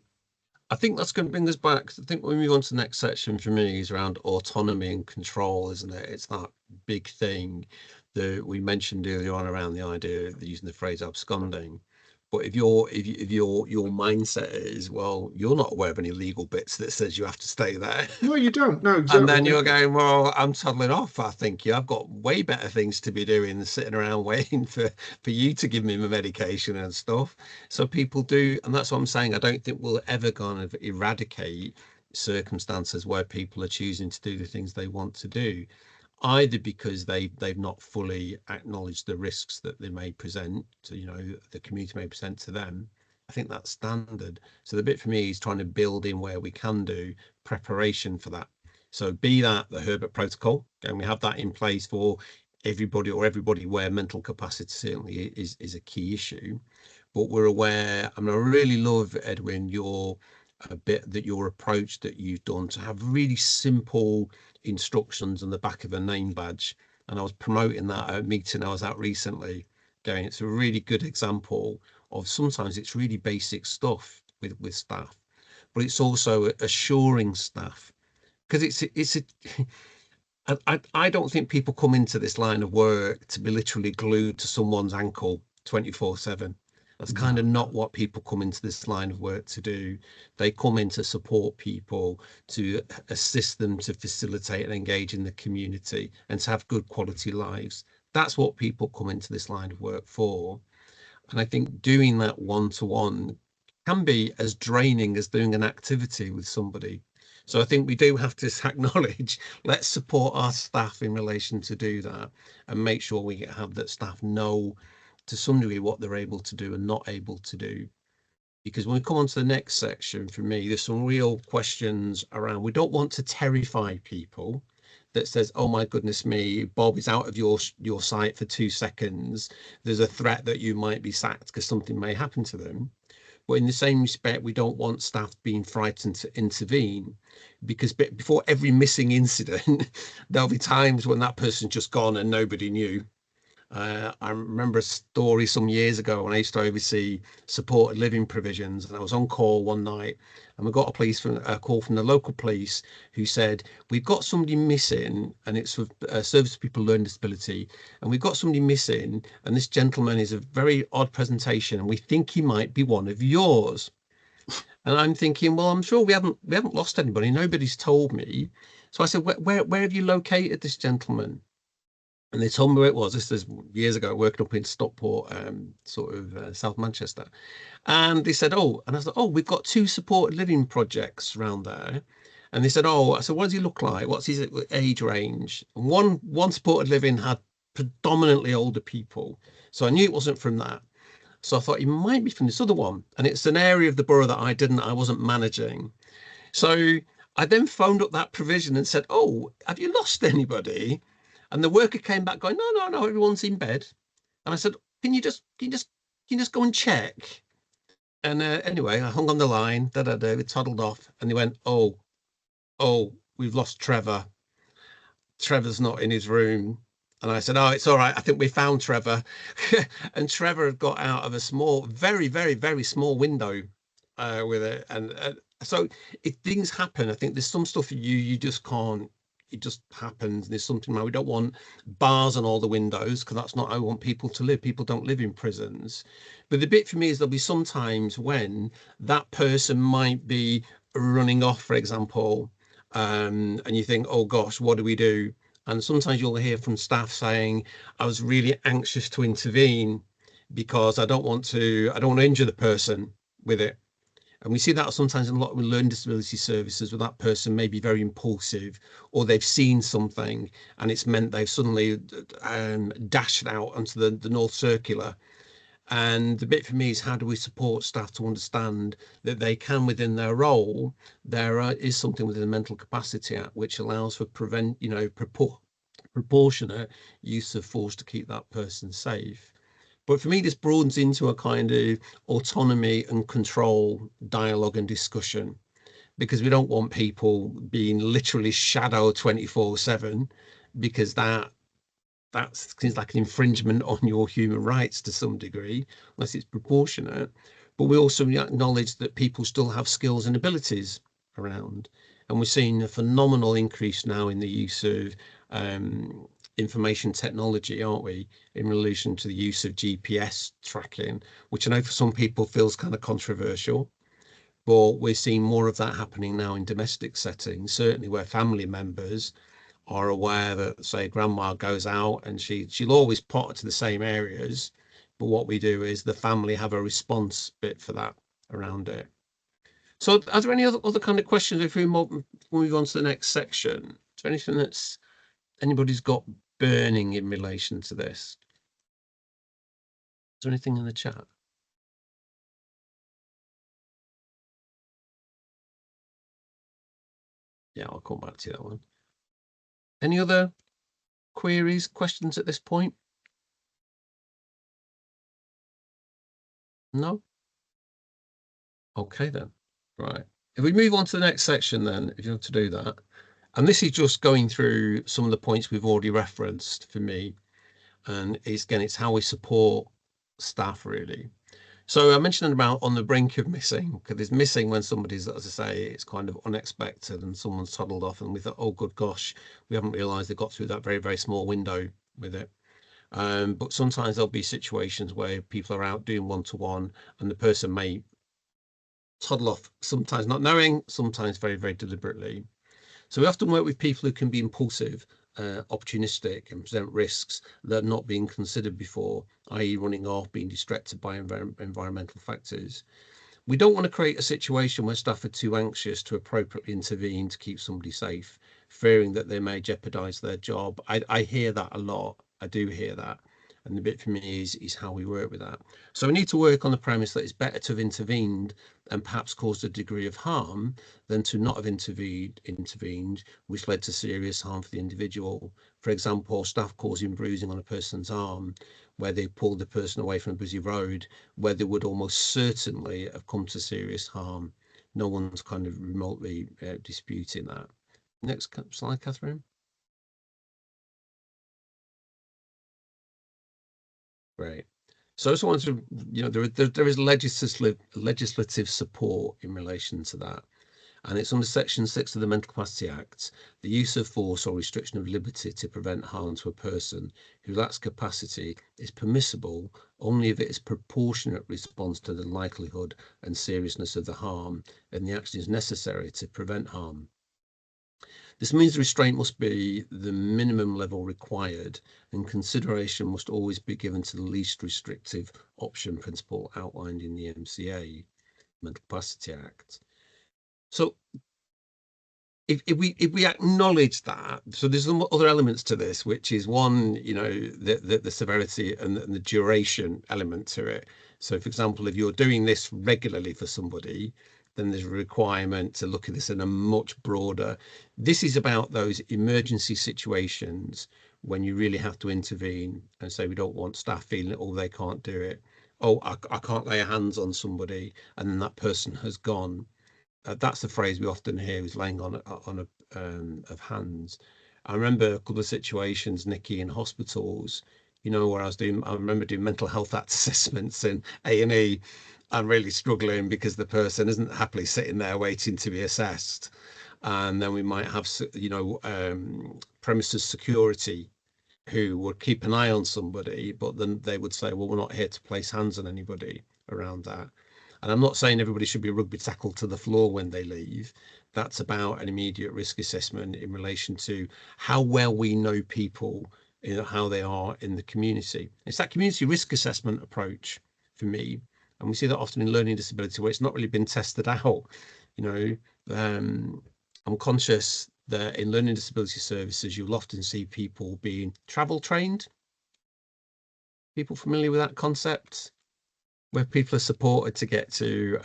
I think that's going to bring us back. I think when we move on to the next section for me is around autonomy and control, isn't it? It's that big thing that we mentioned earlier on around the idea of using the phrase absconding. But if your mindset is, well, you're not aware of any legal bits that says you have to stay there. No, you don't. No, exactly. And then you're going, well, I'm toddling off. I think I've got way better things to be doing than sitting around waiting for you to give me my medication and stuff. So people do, and that's what I'm saying. I don't think we'll ever kind of eradicate circumstances where people are choosing to do the things they want to do, either because they've not fully acknowledged the risks that they may present to, the community may present to them. I think that's standard. So the bit for me is trying to build in where we can do preparation for that. So be that the Herbert protocol, and we have that in place for everybody where mental capacity certainly is a key issue. But we're aware, I really love, Edwin, your approach that you've done to have really simple instructions on the back of a name badge. And I was promoting that at a meeting I was at recently, going, it's a really good example of sometimes it's really basic stuff with staff, but it's also assuring staff, because I don't think people come into this line of work to be literally glued to someone's ankle 24/7. That's kind of not what people come into this line of work to do. They come in to support people, to assist them to facilitate and engage in the community and to have good quality lives. That's what people come into this line of work for. And I think doing that one-to-one can be as draining as doing an activity with somebody. So I think we do have to acknowledge, let's support our staff in relation to do that and make sure we have that staff know to some degree what they're able to do and not able to do. Because when we come on to the next section, for me, there's some real questions around, we don't want to terrify people that says, oh my goodness me, Bob is out of your site for 2 seconds. There's a threat that you might be sacked because something may happen to them. But in the same respect, we don't want staff being frightened to intervene, because before every missing incident, there'll be times when that person's just gone and nobody knew. I remember a story some years ago when I used to oversee supported living provisions, and I was on call one night, and we got a call from the local police who said, we've got somebody missing, and it's for service to people with learning disability, and we've got somebody missing, and this gentleman is a very odd presentation, and we think he might be one of yours. And I'm thinking, well, I'm sure we haven't lost anybody. Nobody's told me. So I said, where have you located this gentleman? And they told me where it was. This is years ago, working up in Stockport, South Manchester. And they said, oh, and I said, oh, we've got 2 supported living projects around there. And they said, oh, I said, what does he look like? What's his age range? And one supported living had predominantly older people. So I knew it wasn't from that. So I thought it might be from this other one. And it's an area of the borough that I wasn't managing. So I then phoned up that provision and said, oh, have you lost anybody? And the worker came back going, no, everyone's in bed. And I said, can you just go and check? And anyway, I hung on the line, we toddled off, and they went, oh, we've lost Trevor. Trevor's not in his room. And I said, oh, it's all right. I think we found Trevor. And Trevor had got out of a small, very, very, very small window with it. And so if things happen, I think there's some stuff you just can't, it just happens. There's something like, we don't want bars on all the windows, because that's not how I want people to live. People don't live in prisons. But the bit for me is there'll be some times when that person might be running off, for example, and you think, oh gosh, what do we do? And sometimes you'll hear from staff saying, I was really anxious to intervene because I don't want to injure the person with it. And we see that sometimes in a lot of learning disability services, where that person may be very impulsive, or they've seen something and it's meant they've suddenly dashed out onto the North Circular. And the bit for me is, how do we support staff to understand that they can, within their role, there is something within the Mental Capacity Act which allows for proportionate use of force to keep that person safe. But for me, this broadens into a kind of autonomy and control dialogue and discussion, because we don't want people being literally shadowed 24/7, because that seems like an infringement on your human rights to some degree, unless it's proportionate. but we also acknowledge that people still have skills and abilities around. And we're seeing a phenomenal increase now in the use of information technology, aren't we, in relation to the use of GPS tracking, which I know for some people feels kind of controversial, but we're seeing more of that happening now in domestic settings, certainly where family members are aware that, say, grandma goes out and she'll always pot to the same areas, but what we do is the family have a response bit for that around it. So are there any other kind of questions if we move on to the next section? Is there anything that's anybody's got burning in relation to this? Is there anything in the chat? Yeah, I'll come back to that one. Any other queries, questions at this point? No? Okay then. Right. If we move on to the next section then, if you want to do that. And this is just going through some of the points we've already referenced for me. And it's how we support staff really. So I mentioned about on the brink of missing, because it's missing when somebody's, as I say, it's kind of unexpected and someone's toddled off and we thought, oh, good gosh, we haven't realised they got through that very, very small window with it. But sometimes there'll be situations where people are out doing one-to-one and the person may toddle off, sometimes not knowing, sometimes very, very deliberately. So we often work with people who can be impulsive, opportunistic and present risks that are not being considered before, i.e. running off, being distracted by environmental factors. We don't want to create a situation where staff are too anxious to appropriately intervene to keep somebody safe, fearing that they may jeopardise their job. I hear that a lot. I do hear that. And the bit for me is how we work with that. So we need to work on the premise that it's better to have intervened and perhaps caused a degree of harm than to not have intervened, which led to serious harm for the individual. For example, staff causing bruising on a person's arm, where they pulled the person away from a busy road, where they would almost certainly have come to serious harm. No one's kind of remotely disputing that. Next slide, Catherine. Great. So I just wanted to, there is legislative support in relation to that. And it's under Section 6 of the Mental Capacity Act, the use of force or restriction of liberty to prevent harm to a person who lacks capacity is permissible only if it is proportionate response to the likelihood and seriousness of the harm and the action is necessary to prevent harm. This means restraint must be the minimum level required and consideration must always be given to the least restrictive option principle outlined in the MCA, Mental Capacity Act. So if we acknowledge that, so there's some other elements to this, which is one, the severity and the duration element to it. So, for example, if you're doing this regularly for somebody, then there's a requirement to look at this in a much broader. This is about those emergency situations when you really have to intervene and say we don't want staff feeling that, oh, they can't do it. Oh, I can't lay hands on somebody and then that person has gone. That's the phrase we often hear, is laying on of hands. I remember a couple of situations, Nikki, in hospitals, where I remember doing mental health act assessments in A&E. I'm really struggling because the person isn't happily sitting there waiting to be assessed. And then we might have, premises security who would keep an eye on somebody, but then they would say, well, we're not here to place hands on anybody around that. And I'm not saying everybody should be rugby tackled to the floor when they leave. That's about an immediate risk assessment in relation to how well we know people, how they are in the community. It's that community risk assessment approach for me. And we see that often in learning disability where it's not really been tested out. I'm conscious that in learning disability services, you'll often see people being travel trained. People familiar with that concept? Where people are supported to get to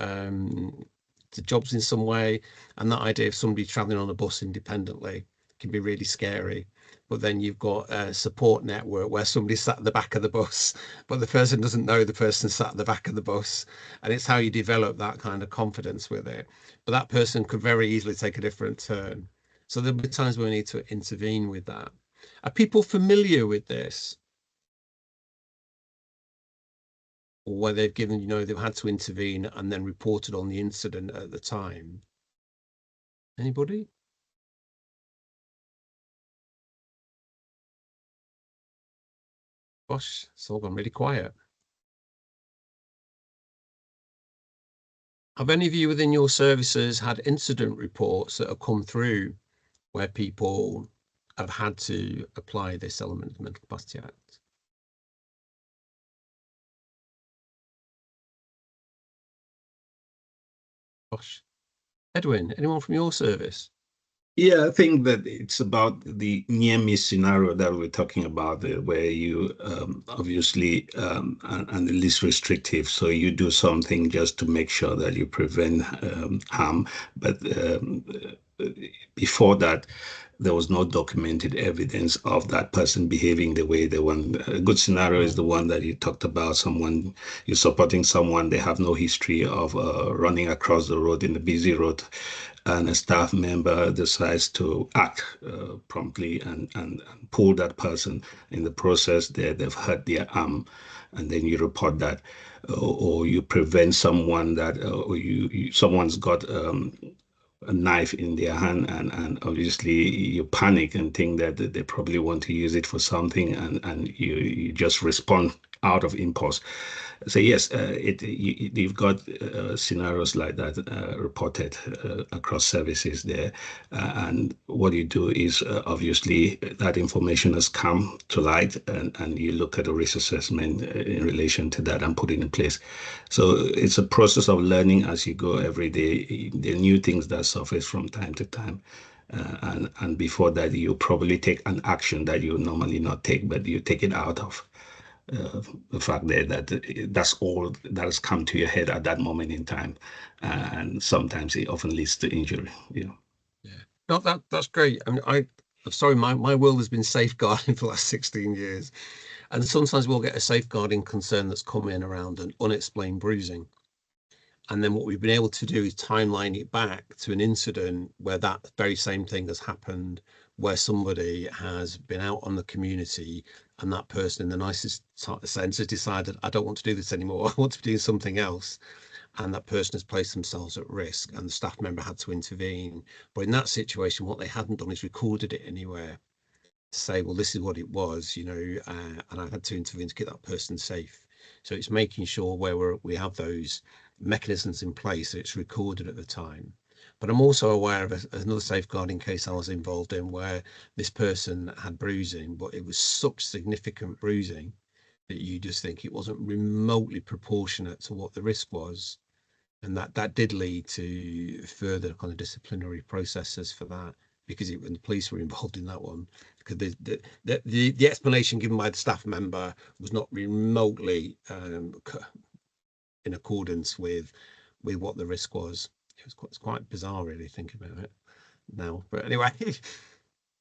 jobs in some way, and that idea of somebody traveling on a bus independently can be really scary. But then you've got a support network where somebody sat at the back of the bus, but the person doesn't know the person sat at the back of the bus, and it's how you develop that kind of confidence with it. But that person could very easily take a different turn. So there'll be times where we need to intervene with that. Are people familiar with this? or where they've given, you know, they've had to intervene and then reported on the incident at the time? Anybody? Gosh, it's all gone really quiet. Have any of you within your services had incident reports that have come through where people have had to apply this element of the Mental Capacity Act? Gosh. Edwin, anyone from your service? Yeah, I think that it's about the near miss scenario that we're talking about, where you obviously and the least restrictive. So you do something just to make sure that you prevent harm, but before that, there was no documented evidence of that person behaving the way they want. A good scenario is the one that you talked about. Someone, you're supporting someone, they have no history of running across the road in a busy road, and a staff member decides to act promptly and pull that person. In the process, they've hurt their arm, and then you report that, or you prevent someone that, or someone's got a knife in their hand, and obviously you panic and think that they probably want to use it for something, and you just respond out of impulse. So yes, you've got scenarios like that reported across services there, and what you do is obviously that information has come to light, and you look at a risk assessment in relation to that and put it in place. So it's a process of learning as you go every day. The new things that surface from time to time. And before that, you probably take an action that you normally not take, but you take it out of the fact that that's all that has come to your head at that moment in time, and sometimes it often leads to injury. Yeah. No, that's great. I mean, I'm sorry, my world has been safeguarding for the last 16 years, and sometimes we'll get a safeguarding concern that's come in around an unexplained bruising. And then what we've been able to do is timeline it back to an incident where that very same thing has happened, where somebody has been out on the community and that person in the nicest sense has decided, I don't want to do this anymore. I want to be doing something else. And that person has placed themselves at risk and the staff member had to intervene. But in that situation, what they hadn't done is recorded it anywhere to say, well, this is what it was, you know, and I had to intervene to get that person safe. So it's making sure where we have those mechanisms in place so it's recorded at the time. But I'm also aware of another safeguarding case I was involved in where this person had bruising, but it was such significant bruising that you just think it wasn't remotely proportionate to what the risk was. And that did lead to further kind of disciplinary processes for that, because when the police were involved in that one, because the explanation given by the staff member was not remotely in accordance with what the risk was. It's quite bizarre, really, thinking about it now. But anyway,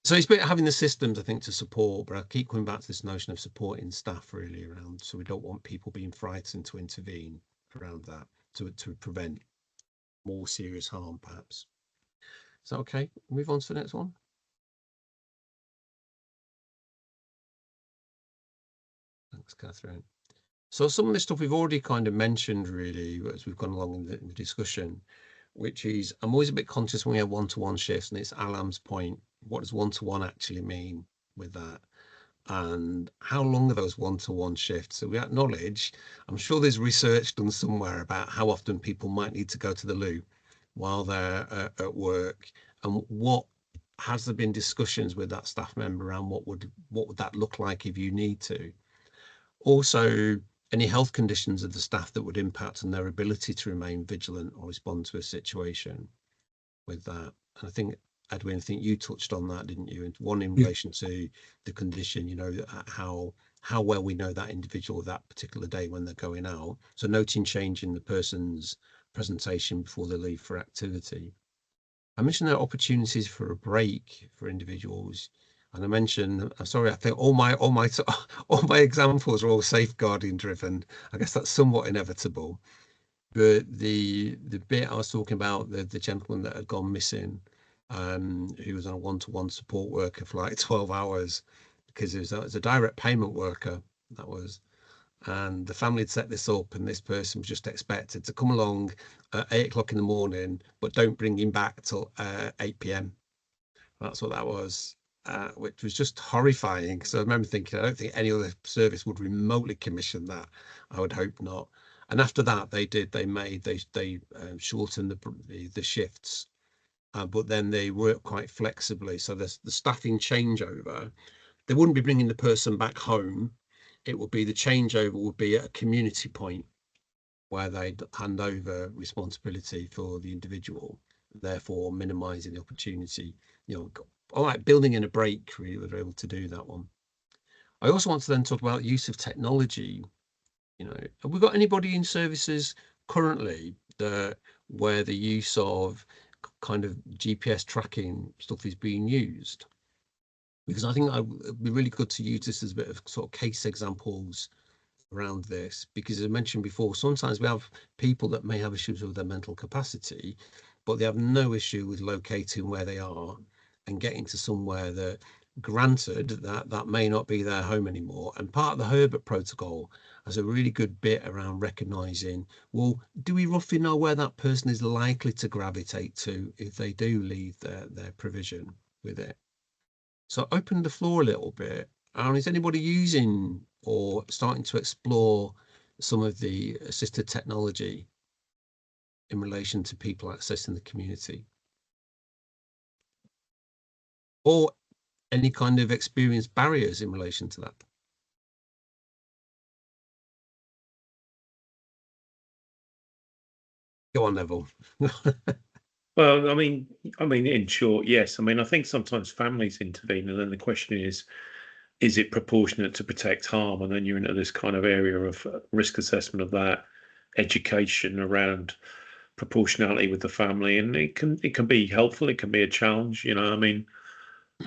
so it's about having the systems, I think, to support. But I keep coming back to this notion of supporting staff really around. So we don't want people being frightened to intervene around that to prevent more serious harm, perhaps. Is that okay? Move on to the next one. Thanks, Catherine. So some of this stuff we've already kind of mentioned, really, as we've gone along in the discussion, which is, I'm always a bit conscious when we have one-to-one shifts, and it's Alam's point, what does one-to-one actually mean with that? And how long are those one-to-one shifts? So we acknowledge, I'm sure there's research done somewhere about how often people might need to go to the loo while they're at work, and what has there been discussions with that staff member around what would that look like if you need to? Also, any health conditions of the staff that would impact on their ability to remain vigilant or respond to a situation with that. And I think, Edwin, I think you touched on that, didn't you? One in relation to the condition, you know, how well we know that individual that particular day when they're going out. So noting change in the person's presentation before they leave for activity. I mentioned there are opportunities for a break for individuals. And I mentioned, I'm sorry, I think all my examples are all safeguarding driven. I guess that's somewhat inevitable. But the bit I was talking about, the gentleman that had gone missing, who was on a one-to-one support worker for like 12 hours because it was a direct payment worker, that was. and the family had set this up, and this person was just expected to come along at 8 o'clock in the morning, but don't bring him back till 8 p.m. That's what that was, which was just horrifying. So I remember thinking, I don't think any other service would remotely commission that. I would hope not. And after that, they shortened the shifts, but then they work quite flexibly. So the staffing changeover, they wouldn't be bringing the person back home. It would be the changeover would be at a community point where they'd hand over responsibility for the individual, therefore minimizing the opportunity, all right, building in a break, really, they're able to do that one. I also want to then talk about use of technology. Have we got anybody in services currently where the use of kind of GPS tracking stuff is being used? Because I think it'd be really good to use this as a bit of sort of case examples around this, because as I mentioned before, sometimes we have people that may have issues with their mental capacity, but they have no issue with locating where they are and getting to somewhere that, granted, that may not be their home anymore. And part of the Herbert protocol has a really good bit around recognizing, well, do we roughly know where that person is likely to gravitate to if they do leave their provision with it? So open the floor a little bit. And is anybody using or starting to explore some of the assisted technology in relation to people accessing the community? Or any kind of experienced barriers in relation to that? Go on, Neville. Well, I mean, in short, yes. I mean, I think sometimes families intervene, and then the question is it proportionate to protect harm? And then you're into this kind of area of risk assessment of that, education around proportionality with the family, and it can be helpful, it can be a challenge. I mean,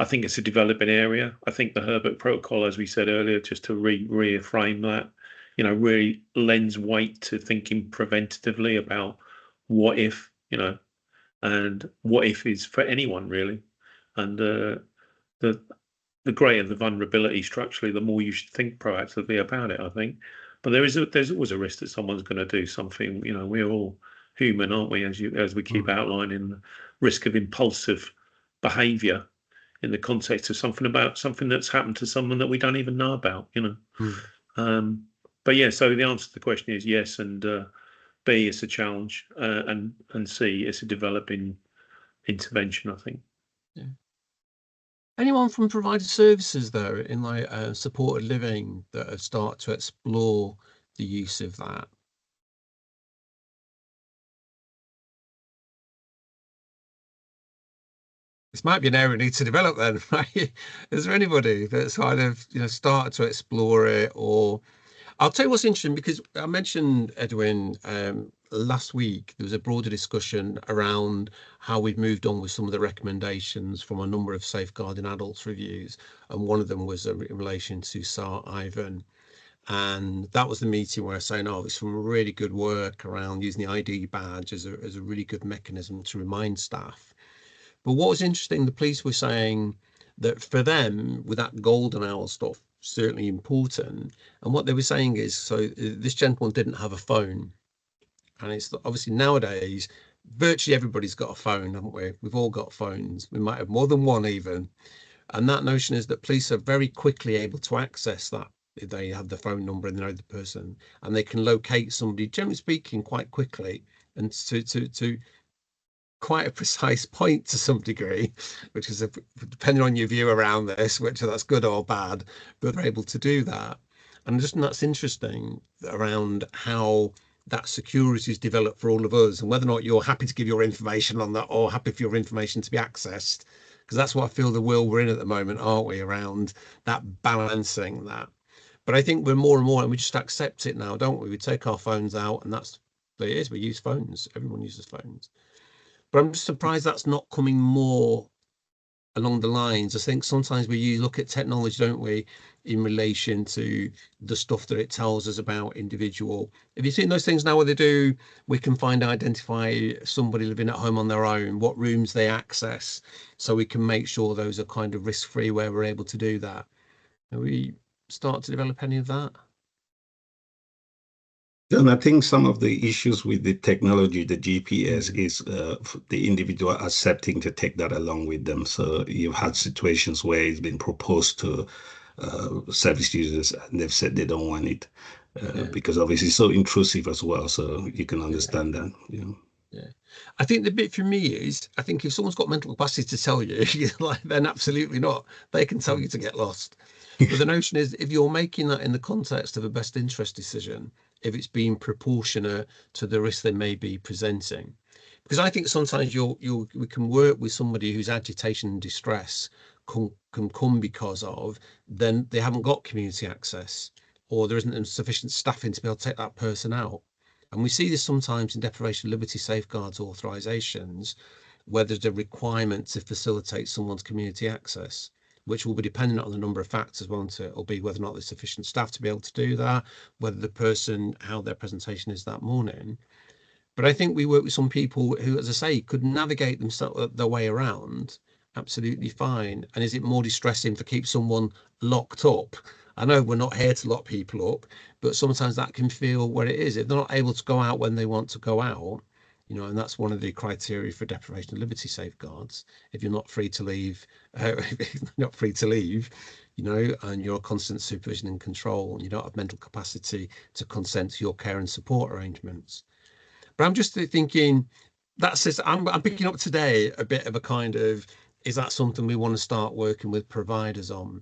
I think it's a developing area. I think the Herbert protocol, as we said earlier, just to reframe that, really lends weight to thinking preventatively about what if, and what if is for anyone really. And the greater the vulnerability structurally, the more you should think proactively about it, I think. But there's always a risk that someone's going to do something. We're all human, aren't we? As we keep outlining, the risk of impulsive behaviour in the context of something that's happened to someone that we don't even know about. But yeah, so the answer to the question is yes, and B, it's a challenge, and C, it's a developing intervention, I think. Yeah. Anyone from provider services though in like supported living that have started to explore the use of that? This might be an area we need to develop then, right? Is there anybody that's kind of started to explore it? Or I'll tell you what's interesting, because I mentioned, Edwin, last week there was a broader discussion around how we've moved on with some of the recommendations from a number of safeguarding adults reviews, and one of them was in relation to SAR Ivan. And that was the meeting where I was saying, it's some really good work around using the ID badge as a really good mechanism to remind staff. But what was interesting, the police were saying that for them, with that golden hour stuff, certainly important. And what they were saying is, so this gentleman didn't have a phone. And it's obviously nowadays, virtually everybody's got a phone, haven't we? We've all got phones. We might have more than one even. And that notion is that police are very quickly able to access that. They have the phone number and they know the person, and they can locate somebody, generally speaking, quite quickly, and to quite a precise point to some degree, which is depending on your view around this, which that's good or bad, but they're able to do that. And that's interesting around how that security is developed for all of us, and whether or not you're happy to give your information on that or happy for your information to be accessed, because that's what I feel the world we're in at the moment, aren't we, around that balancing that. But I think we're more and more, and we just accept it now, don't we? We take our phones out, and that's what it is. We use phones. Everyone uses phones. But I'm just surprised that's not coming more along the lines. I think sometimes we look at technology, don't we, in relation to the stuff that it tells us about individual. Have you seen those things now where we can identify somebody living at home on their own, what rooms they access, so we can make sure those are kind of risk-free where we're able to do that? Have we start to develop any of that? Then I think some of the issues with the technology, the GPS, is the individual accepting to take that along with them. So you've had situations where it's been proposed to service users and they've said they don't want it because obviously it's so intrusive as well. So you can understand that. Yeah, I think the bit for me is, I think if someone's got mental capacity to tell you, like, then absolutely not. They can tell you to get lost. But the notion is, if you're making that in the context of a best interest decision, if it's being proportionate to the risk they may be presenting, because I think sometimes we can work with somebody whose agitation and distress can come because of then they haven't got community access, or there isn't sufficient staffing to be able to take that person out. And we see this sometimes in deprivation of liberty safeguards authorisations, where there's a requirement to facilitate someone's community access, which will be dependent on a number of factors, won't it? It'll be whether or not there's sufficient staff to be able to do that, whether the person, how their presentation is that morning. But I think we work with some people who, as I say, could navigate themselves their way around absolutely fine. And is it more distressing to keep someone locked up? I know we're not here to lock people up, but sometimes that can feel where it is. If they're not able to go out when they want to go out, and that's one of the criteria for deprivation of liberty safeguards. If you're not free to leave, not free to leave, and you're constant supervision and control, and you don't have mental capacity to consent to your care and support arrangements. But I'm just thinking, I'm picking up today a bit of a kind of, is that something we want to start working with providers on?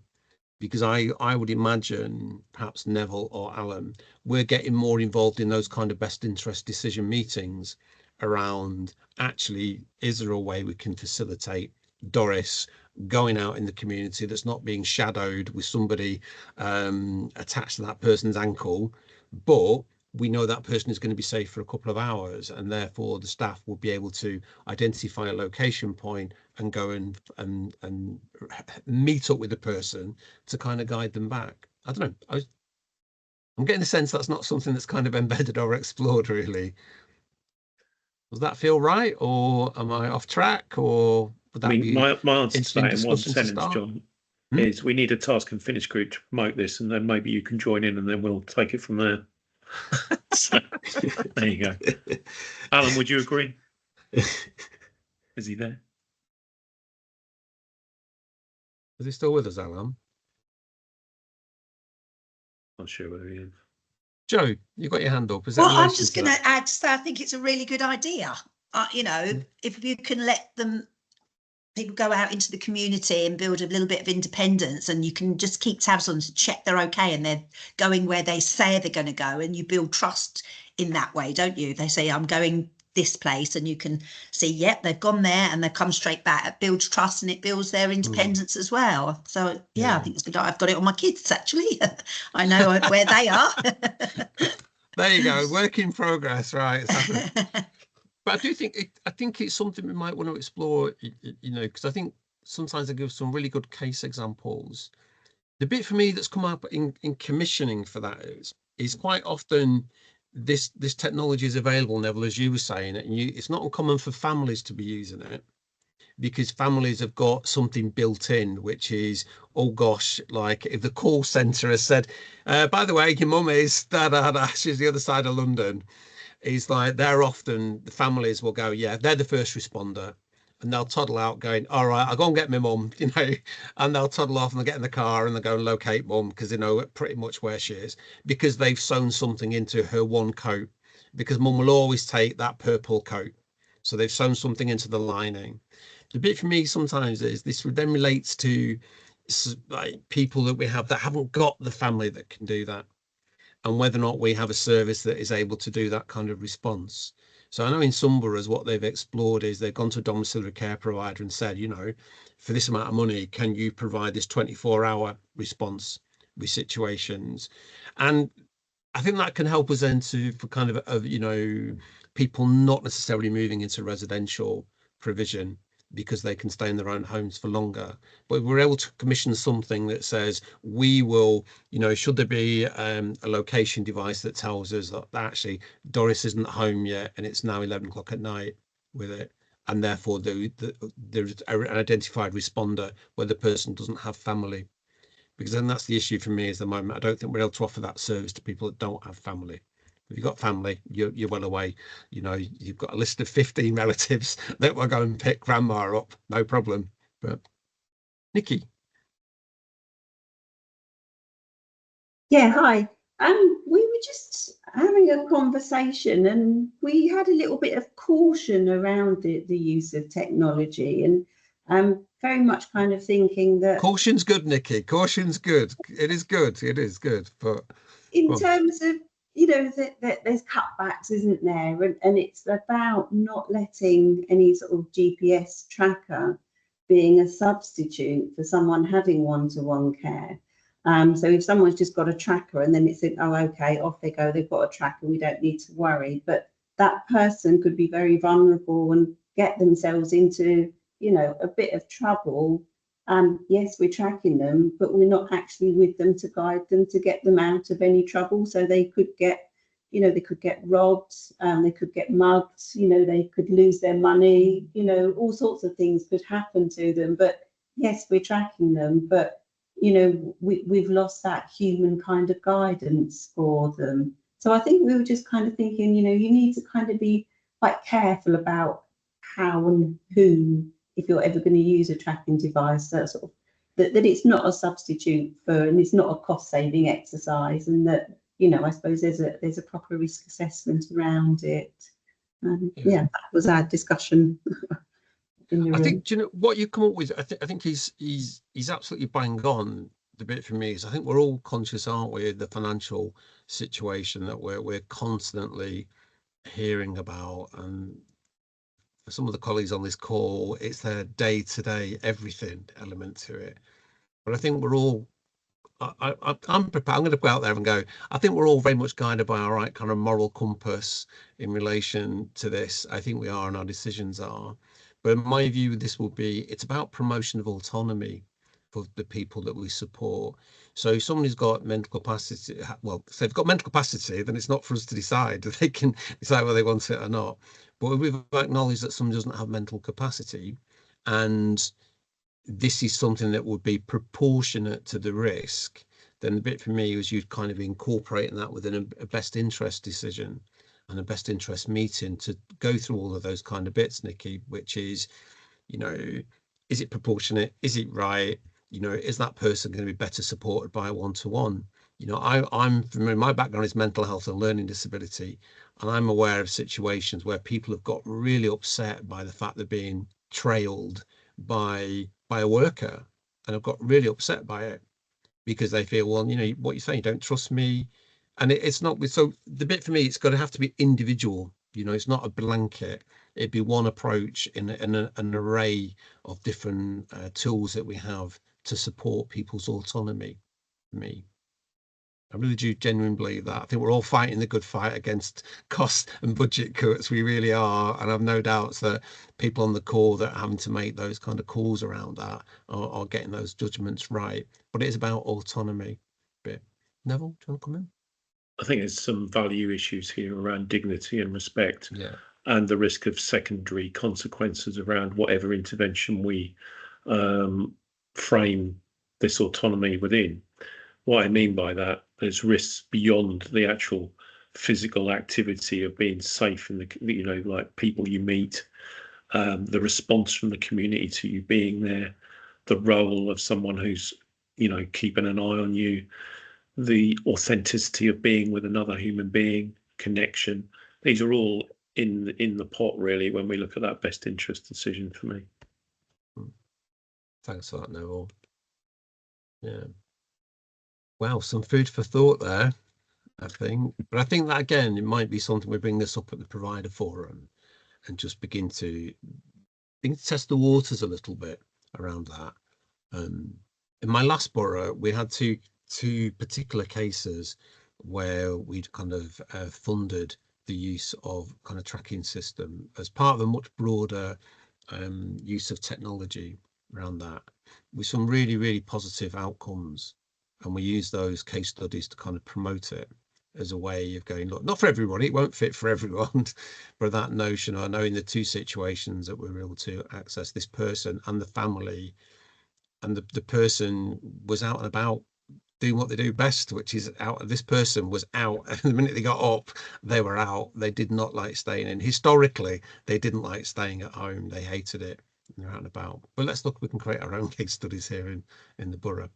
Because I would imagine perhaps Neville or Alan, we're getting more involved in those kind of best interest decision meetings around, actually, is there a way we can facilitate Doris going out in the community that's not being shadowed with somebody attached to that person's ankle, but we know that person is going to be safe for a couple of hours, and therefore the staff will be able to identify a location point and go and meet up with the person to kind of guide them back. I don't know. I'm getting the sense that's not something that's kind of embedded or explored, really. Does that feel right, or am I off track, or would that be my answer to that in one sentence, John, is we need a task and finish group to promote this, and then maybe you can join in, and then we'll take it from there. So, there you go. Alan, would you agree? Is he there? Is he still with us, Alan? Not sure whether he is. Joe, you've got your hand up. Well, I'm just going to add to that. I think it's a really good idea. If you can let people go out into the community and build a little bit of independence, and you can just keep tabs on to check they're okay and they're going where they say they're going to go, and you build trust in that way, don't you? They say, I'm going this place, and you can see, yep, they've gone there and they've come straight back. It builds trust and it builds their independence as well. So yeah, I think it's good. I've got it on my kids, actually. I know where they are. There you go, work in progress, right? But I think it's something we might want to explore, because I think sometimes I give some really good case examples. The bit for me that's come up in commissioning for that is quite often this technology is available, Neville, as you were saying, and it's not uncommon for families to be using it, because families have got something built in, which is, oh gosh, like if the call centre has said, by the way, your mum is she's the other side of London. It's like the families will go, yeah, they're the first responder, and they'll toddle out going, all right, I'll go and get my mum, and they'll toddle off and they'll get in the car and they'll go and locate mum, because they know pretty much where she is, because they've sewn something into her one coat, because mum will always take that purple coat. So they've sewn something into the lining. The bit for me sometimes is this then relates to like people that we have that haven't got the family that can do that, and whether or not we have a service that is able to do that kind of response. So I know in some boroughs what they've explored is they've gone to a domiciliary care provider and said, for this amount of money, can you provide this 24-hour response with situations? And I think that can help us then for kind of people not necessarily moving into residential provision, because they can stay in their own homes for longer. But we're able to commission something that says, we will, should there be a location device that tells us that actually Doris isn't home yet and it's now 11 o'clock at night with it, and therefore there's an identified responder where the person doesn't have family. Because then that's the issue for me is the moment. I don't think we're able to offer that service to people that don't have family. If you've got family, you're well away. You know, you've got a list of 15 relatives that will go and pick grandma up, no problem. But Nikki. Yeah, hi. We were just having a conversation and we had a little bit of caution around the use of technology, and very much kind of thinking that Caution's good, Nikki. Caution's good. It is good. It is good. But in terms of, you know, that there's cutbacks, isn't there? And it's about not letting any sort of GPS tracker being a substitute for someone having one-to-one care. So if someone's just got a tracker and then it's like, oh, okay, off they go, they've got a tracker, we don't need to worry. But that person could be very vulnerable and get themselves into, you know, a bit of trouble. Yes, we're tracking them, but we're not actually with them to guide them to get them out of any trouble. So they could get, you know, they could get robbed, they could get mugged, you know, they could lose their money, you know, all sorts of things could happen to them. But yes, we're tracking them, but you know, we've lost that human kind of guidance for them. So I think we were just kind of thinking, you know, you need to kind of be quite careful about how and who, if you're ever going to use a tracking device, that sort of that it's not a substitute for, and it's not a cost-saving exercise, and that, you know, I suppose there's a proper risk assessment around it. Yeah, that was our discussion. I think, do you know what you come up with? I think he's absolutely bang on. The bit for me is I think we're all conscious, aren't we, of the financial situation that we're constantly hearing about, and for some of the colleagues on this call, it's their day-to-day everything element to it. But I think we're all, I'm prepared. I'm going to go out there and go, I think we're all very much guided by our right kind of moral compass in relation to this. I think we are, and our decisions are. But my view, this will be, it's about promotion of autonomy for the people that we support. So if someone who's got mental capacity, well, if they've got mental capacity, then it's not for us to decide. They can decide whether they want it or not. But we've acknowledged that someone doesn't have mental capacity, and this is something that would be proportionate to the risk, then the bit for me was you'd kind of incorporating that within a best interest decision and a best interest meeting to go through all of those kind of bits, Nikki, which is, you know, is it proportionate? Is it right? You know, is that person going to be better supported by a one-to-one? You know, I'm my background is mental health and learning disability, and I'm aware of situations where people have got really upset by the fact they're being trailed by a worker, and I've got really upset by it because they feel, well, you know, what you're saying, you don't trust me. And it's not, so the bit for me, it's got to have to be individual. You know, it's not a blanket. It'd be one approach in an array of different tools that we have to support people's autonomy. I really do genuinely believe that. I think we're all fighting the good fight against cost and budget cuts. We really are. And I've no doubts that people on the call that are having to make those kind of calls around that are getting those judgments right. But it is about autonomy. Bit. Neville, do you want to come in? I think there's some value issues here around dignity and respect, yeah, and the risk of secondary consequences around whatever intervention we frame this autonomy within. What I mean by that, there's risks beyond the actual physical activity of being safe in the, you know, like people you meet, the response from the community to you being there, the role of someone who's, you know, keeping an eye on you, the authenticity of being with another human being, connection. These are all in the pot, really, when we look at that best interest decision for me. Thanks for that, Neville. Yeah. Wow, some food for thought there, I think. But I think that, again, it might be something we bring this up at the provider forum and just begin to test the waters a little bit around that. In my last borough, we had two particular cases where we'd kind of funded the use of kind of tracking system as part of a much broader use of technology around that, with some really, really positive outcomes. And we use those case studies to kind of promote it as a way of going, look, not for everybody, it won't fit for everyone, but that notion, I know in the two situations that we were able to access this person and the family, and the person was out and about doing what they do best, which is out. This person was out, and the minute they got up, they were out. They did not like staying in. Historically, they didn't like staying at home. They hated it around about. But let's look. We can create our own case studies here in the borough.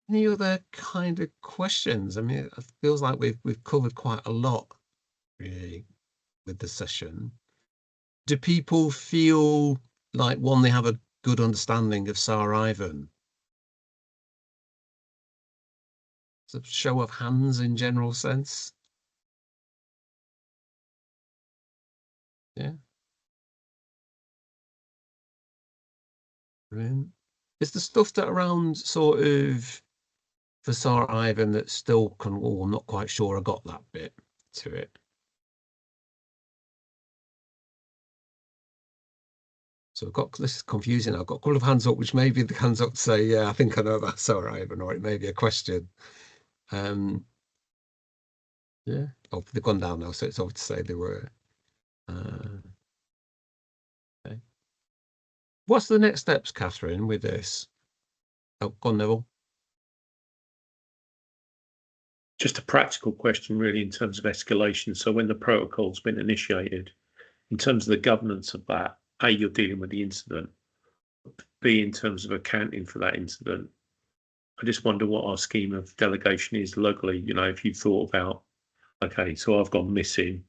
Any other kind of questions? I mean, it feels like we've covered quite a lot, really, with the session. Do people feel like, one, they have a good understanding of SAR Ivan? It's a show of hands in general sense. Yeah. Brilliant. Is the stuff that around sort of for SAR Ivan that still can, oh, I'm not quite sure I got that bit to it. So I've got, this is confusing. I've got a couple of hands up, which may be the hands up to say, yeah, I think I know about SAR Ivan, or it may be a question. Yeah, oh, they've gone down now, so it's obvious to say they were. Okay. What's the next steps, Catherine, with this? Oh, go on, Neville. Just a practical question, really, in terms of escalation. So when the protocol's been initiated, in terms of the governance of that, A, you're dealing with the incident, B, in terms of accounting for that incident. I just wonder what our scheme of delegation is locally. You know, if you thought about, okay, so I've gone missing,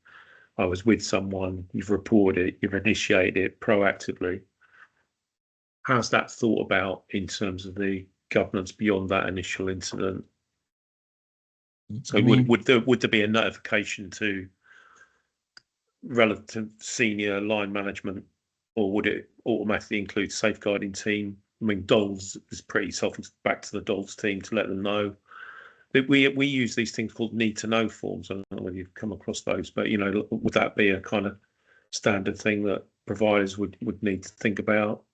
I was with someone, you've reported it, you've initiated it proactively. How's that thought about in terms of the governance beyond that initial incident? So would there be a notification to relative senior line management, or would it automatically include safeguarding team? I mean, DOLS is pretty back to the DOLS team to let them know. We use these things called need to know forms. I don't know whether you've come across those, but you know, would that be a kind of standard thing that providers would need to think about?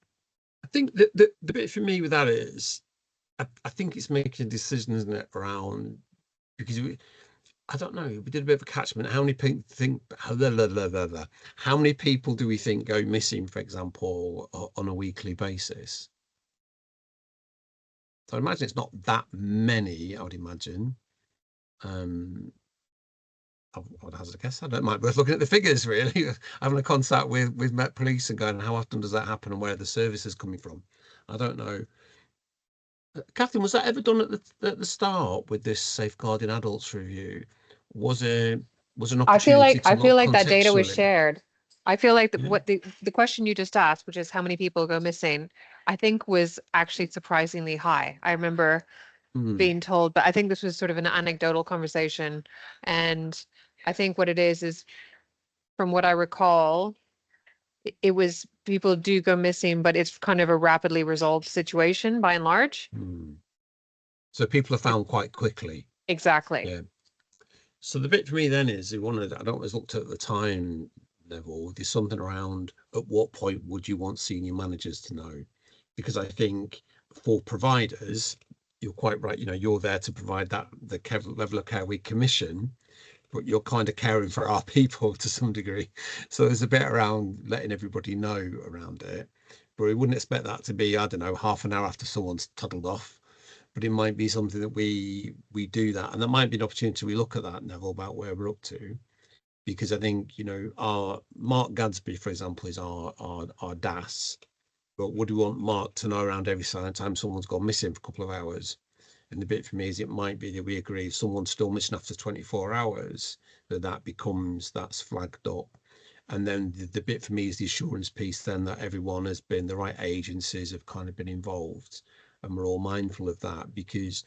I think the bit for me with that is, I think it's making a decision, isn't it, around, because I don't know, we did a bit of a catchment. How many people think, how many people do we think go missing, for example, on a weekly basis? So I imagine it's not that many, I would imagine. I would hazard a guess. I don't mind worth looking at the figures, really. Having a contact with Met Police and going, how often does that happen and where are the services coming from? I don't know. Catherine, was that ever done at the start with this safeguarding adults review? Was an opportunity? I feel like that data was shared. I feel like what the question you just asked, which is how many people go missing, I think was actually surprisingly high. I remember being told, but I think this was sort of an anecdotal conversation. And I think what it is from what I recall, it was people do go missing, but it's kind of a rapidly resolved situation by and large. So people are found quite quickly. Exactly. Yeah. So the bit for me then is, I don't always looked at the time level, there's something around at what point would you want senior managers to know? Because I think for providers, you're quite right, you know, you're there to provide that the level of care we commission, but you're kind of caring for our people to some degree. So there's a bit around letting everybody know around it, but we wouldn't expect that to be, I don't know, half an hour after someone's toddled off. But it might be something that we do that, and that might be an opportunity we look at that, Neville, about where we're up to, because I think, you know, our Mark Gadsby, for example, is our DAS, but would we want Mark to know around every time someone's gone missing for a couple of hours? And the bit for me is, it might be that we agree if someone's still missing after 24 hours, that's flagged up. And then the bit for me is the assurance piece then, that everyone has been, the right agencies have kind of been involved. And we're all mindful of that, because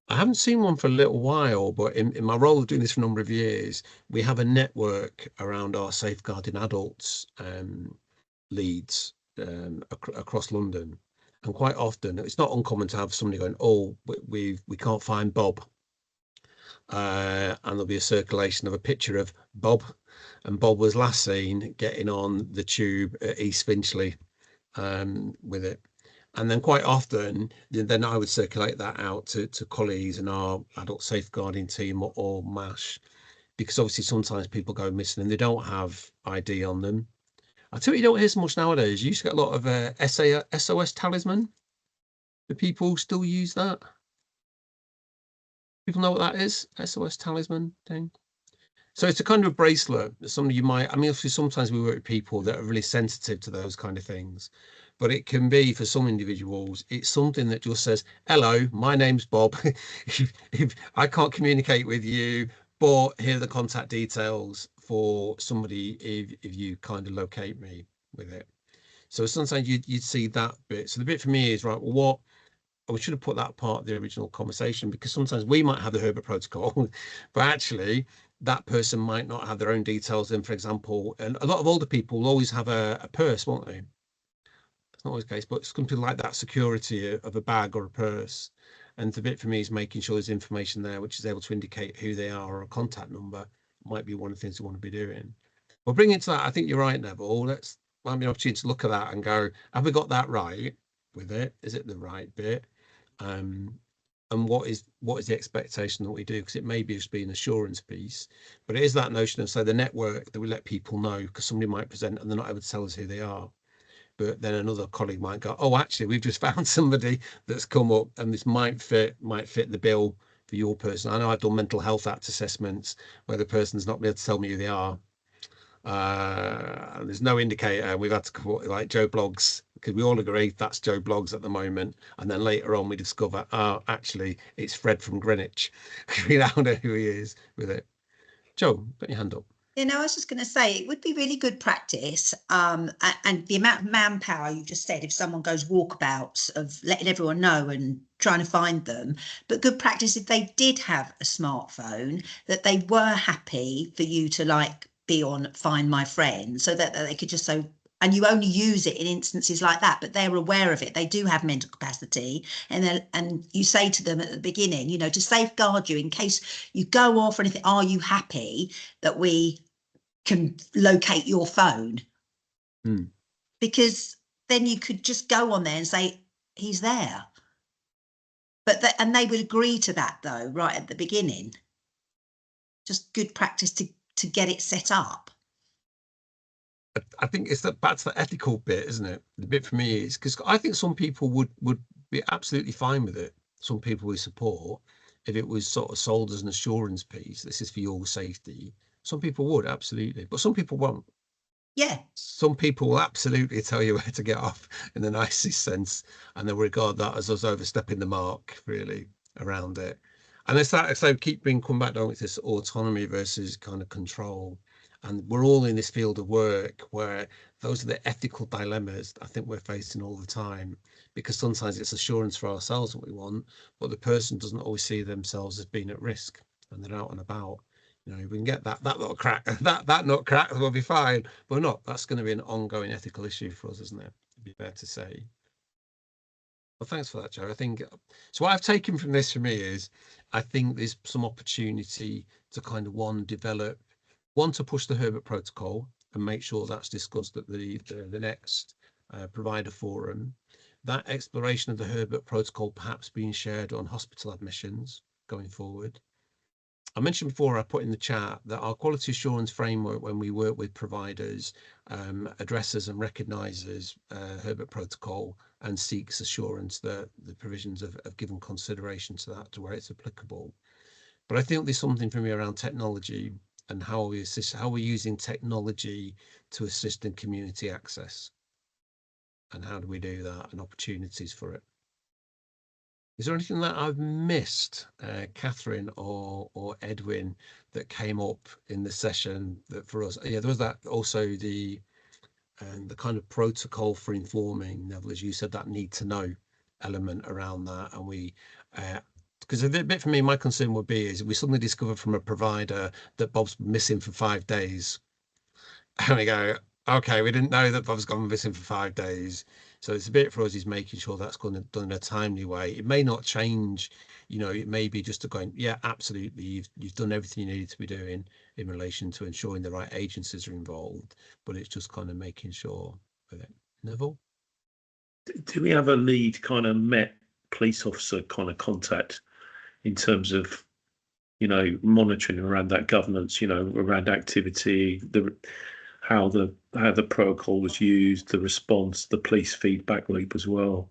I haven't seen one for a little while, but in my role of doing this for a number of years, we have a network around our safeguarding adults leads across London. And quite often, it's not uncommon to have somebody going, oh, we can't find Bob. And there'll be a circulation of a picture of Bob. And Bob was last seen getting on the tube at East Finchley with it. And then quite often, then I would circulate that out to colleagues in our adult safeguarding team or MASH, because obviously sometimes people go missing and they don't have ID on them. I tell you don't hear so much nowadays. You used to get a lot of SOS talisman. Do people still use that? People know what that is? SOS talisman thing. So it's a kind of bracelet that somebody you might, I mean, obviously sometimes we work with people that are really sensitive to those kind of things, but it can be for some individuals, it's something that just says, hello, my name's Bob. if I can't communicate with you, but here are the contact details for somebody if you kind of locate me with it. So sometimes you'd see that bit. So the bit for me is, right, well, what, we should have put that part of the original conversation, because sometimes we might have the Herbert protocol, but actually that person might not have their own details in, for example, and a lot of older people will always have a purse, won't they? It's not always the case, but it's something like that security of a bag or a purse. And the bit for me is making sure there's information there which is able to indicate who they are, or a contact number might be one of the things we want to be doing. Well, bringing it to that, I think you're right, Neville. Might be an opportunity to look at that and go, have we got that right with it? Is it the right bit? And what is the expectation that we do? Because it may be just be an assurance piece, but it is that notion of, say, the network that we let people know, because somebody might present and they're not able to tell us who they are. But then another colleague might go, oh, actually, we've just found somebody that's come up and this might fit the bill for your person. I know I've done mental health act assessments where the person's not able to tell me who they are. And there's no indicator. We've had to call it like Joe Bloggs, because we all agree that's Joe Bloggs at the moment. And then later on we discover, oh, actually it's Fred from Greenwich. We now know who he is with it. Joe, put your hand up. You know, I was just going to say, it would be really good practice, and the amount of manpower you just said, if someone goes walkabouts of letting everyone know and trying to find them, but good practice if they did have a smartphone, that they were happy for you to like be on Find My Friend, so that they could just and you only use it in instances like that, but they're aware of it. They do have mental capacity, and you say to them at the beginning, you know, to safeguard you in case you go off or anything, are you happy that we can locate your phone? Because then you could just go on there and say, he's there. But and they would agree to that, though, right at the beginning. Just good practice to get it set up. I think it's that's the ethical bit, isn't it? The bit for me is, because I think some people would be absolutely fine with it. Some people we support, if it was sort of sold as an assurance piece, this is for your safety. Some people would, absolutely, but some people won't. Yeah. Some people will absolutely tell you where to get off in the nicest sense, and they'll regard that as us overstepping the mark, really, around it. And it's that, so come back down with this autonomy versus kind of control. And we're all in this field of work where those are the ethical dilemmas I think we're facing all the time, because sometimes it's assurance for ourselves what we want, but the person doesn't always see themselves as being at risk and they're out and about. You know, we can get that little crack, that nut crack, we'll be fine. But not, that's going to be an ongoing ethical issue for us, isn't it? It'd be fair to say. Well, thanks for that, Joe. I think so. What I've taken from this for me is, I think there's some opportunity to kind of to push the Herbert protocol and make sure that's discussed at the next provider forum. That exploration of the Herbert protocol perhaps being shared on hospital admissions going forward. I mentioned before, I put in the chat that our quality assurance framework, when we work with providers, addresses and recognises Herbert protocol and seeks assurance that the provisions have given consideration to that, to where it's applicable. But I think there's something for me around technology and how we're using technology to assist in community access, and how do we do that, and opportunities for it. Is there anything that I've missed, Catherine or Edwin, that came up in the session that for us? Yeah, there was that also the kind of protocol for informing, Neville, as you said, that need to know element around that, and we. Because a bit for me, my concern would be is we suddenly discover from a provider that Bob's missing for 5 days, and we go, okay, we didn't know that Bob's gone missing for 5 days. So it's a bit for us is making sure that's done in a timely way. It may not change, you know, it may be just going, yeah, absolutely, you've done everything you needed to be doing in relation to ensuring the right agencies are involved, but it's just kind of making sure with it. Neville? Do we have a lead kind of Met police officer kind of contact in terms of, you know, monitoring around that governance, you know, around activity, how the protocol was used, the response, the police feedback loop as well?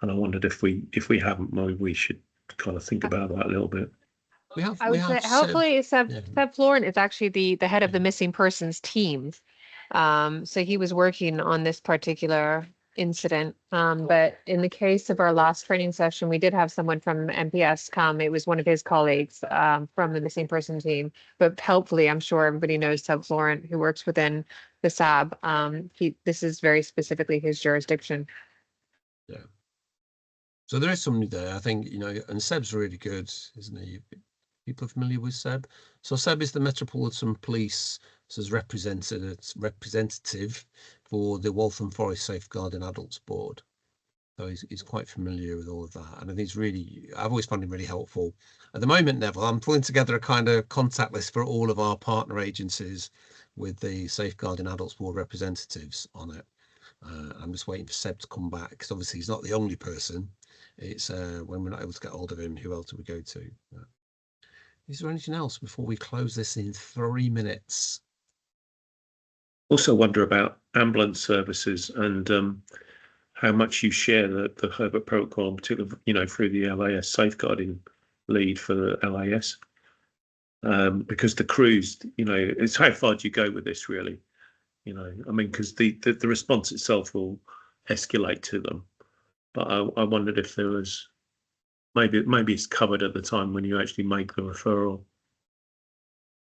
And I wondered if we haven't, maybe we should kind of think about that a little bit. I would say hopefully Seb Florent is actually the head of the missing persons team. So he was working on this particular incident. But in the case of our last training session, we did have someone from MPS come. It was one of his colleagues from the missing person team. But helpfully, I'm sure everybody knows Seb Florent, who works within the SAB. This is very specifically his jurisdiction. Yeah. So there is somebody there, I think, and Seb's really good, isn't he? People are familiar with Seb. So Seb is the Metropolitan Police representative for the Waltham Forest Safeguarding Adults Board. So he's quite familiar with all of that. And I think I've always found him really helpful. At the moment, Neville, I'm pulling together a kind of contact list for all of our partner agencies with the Safeguarding Adults Board representatives on it. I'm just waiting for Seb to come back, because obviously he's not the only person. It's when we're not able to get hold of him, who else do we go to? Is there anything else before we close this in 3 minutes? Also wonder about ambulance services and how much you share the Herbert protocol, particularly through the LAS safeguarding lead for the LAS, because the crews, it's how far do you go with this really? I mean, because the response itself will escalate to them, but I wondered if there was maybe it's covered at the time when you actually make the referral.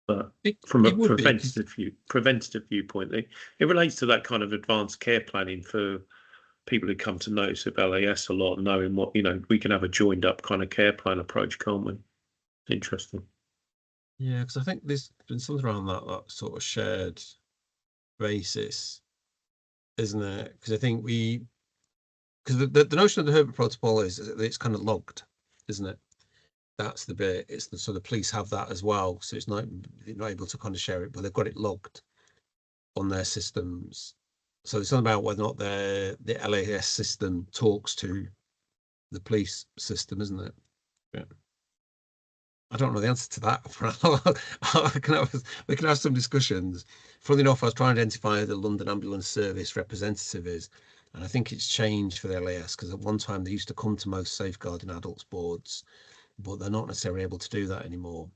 But from a preventative viewpoint, it relates to that kind of advanced care planning for people who come to notice of LAS a lot, knowing what, we can have a joined up kind of care plan approach, can't we? Interesting. Yeah, because I think there's been something around that sort of shared basis, isn't it? Because I think because the notion of the Herbert protocol is that it's kind of logged, isn't it? That's the bit. So the police have that as well. So it's not able to kind of share it, but they've got it logged on their systems. So it's not about whether or not the LAS system talks to the police system, isn't it? Yeah. I don't know the answer to that. We can have some discussions. Funnily enough, I was trying to identify who the London Ambulance Service representative is, and I think it's changed for the LAS, because at one time they used to come to most safeguarding adults boards, but they're not necessarily able to do that anymore.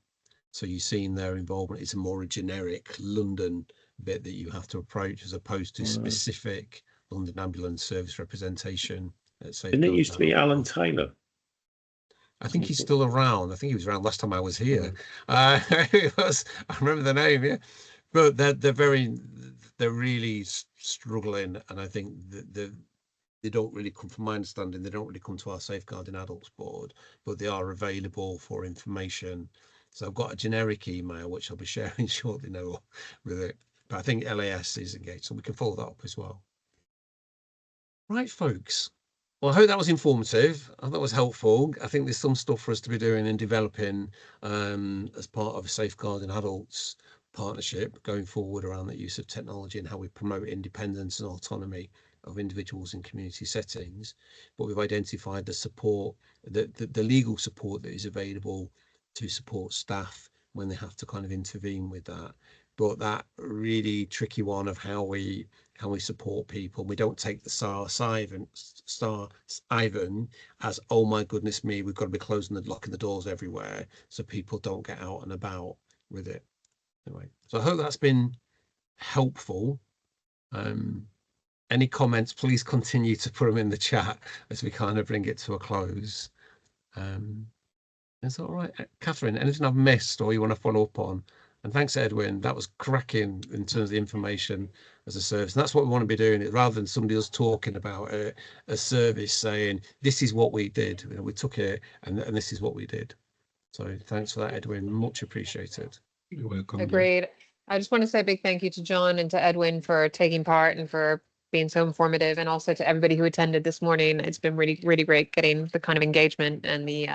So you've seen their involvement. It's a more generic London bit that you have to approach, as opposed to specific London Ambulance Service representation. Didn't it used to be Alan Taylor? I think he's still around. I think he was around last time I was here. I remember the name, yeah. But they're really struggling, and I think they don't really come, from my understanding, they don't really come to our Safeguarding Adults Board, but they are available for information. So I've got a generic email, which I'll be sharing shortly now with it. But I think LAS is engaged, so we can follow that up as well. Right, folks. Well, I hope that was informative. I thought that was helpful. I think there's some stuff for us to be doing and developing as part of a Safeguarding Adults partnership going forward around the use of technology and how we promote independence and autonomy of individuals in community settings. But we've identified the support, the legal support that is available to support staff when they have to kind of intervene with that. But that really tricky one of how we support people. We don't take the SAR Ivan as, oh my goodness me, we've got to be closing and locking the doors everywhere so people don't get out and about with it. Anyway, so I hope that's been helpful. Any comments, please continue to put them in the chat as we kind of bring it to a close. Is that all right? Catherine, anything I've missed or you want to follow up on? And thanks, Edwin. That was cracking in terms of the information as a service. And that's what we want to be doing, rather than somebody else talking about a service saying, this is what we did. We took it and this is what we did. So thanks for that, Edwin. Much appreciated. You're welcome. Agreed. I just want to say a big thank you to John and to Edwin for taking part and for being so informative, and also to everybody who attended this morning. It's been really, really great getting the kind of engagement and the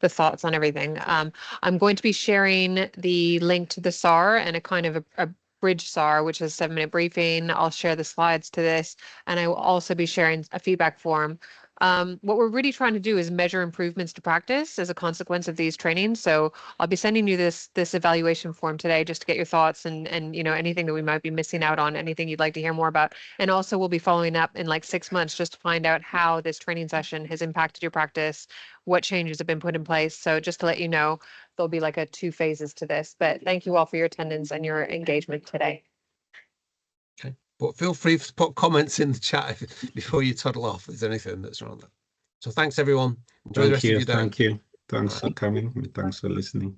thoughts on everything. I'm going to be sharing the link to the SAR and a kind of a bridge SAR, which is a 7-minute briefing. I'll share the slides to this, and I will also be sharing a feedback form What we're really trying to do is measure improvements to practice as a consequence of these trainings. So I'll be sending you this evaluation form today just to get your thoughts and anything that we might be missing out on, anything you'd like to hear more about. And also we'll be following up in like 6 months just to find out how this training session has impacted your practice, what changes have been put in place. So just to let you know, there'll be like 2 phases to this. But thank you all for your attendance and your engagement today. Okay, but feel free to put comments in the chat before you toddle off. If there's anything that's wrong there. So thanks everyone. Enjoy the rest of your day. Thank you. Thanks for coming. Thanks for listening.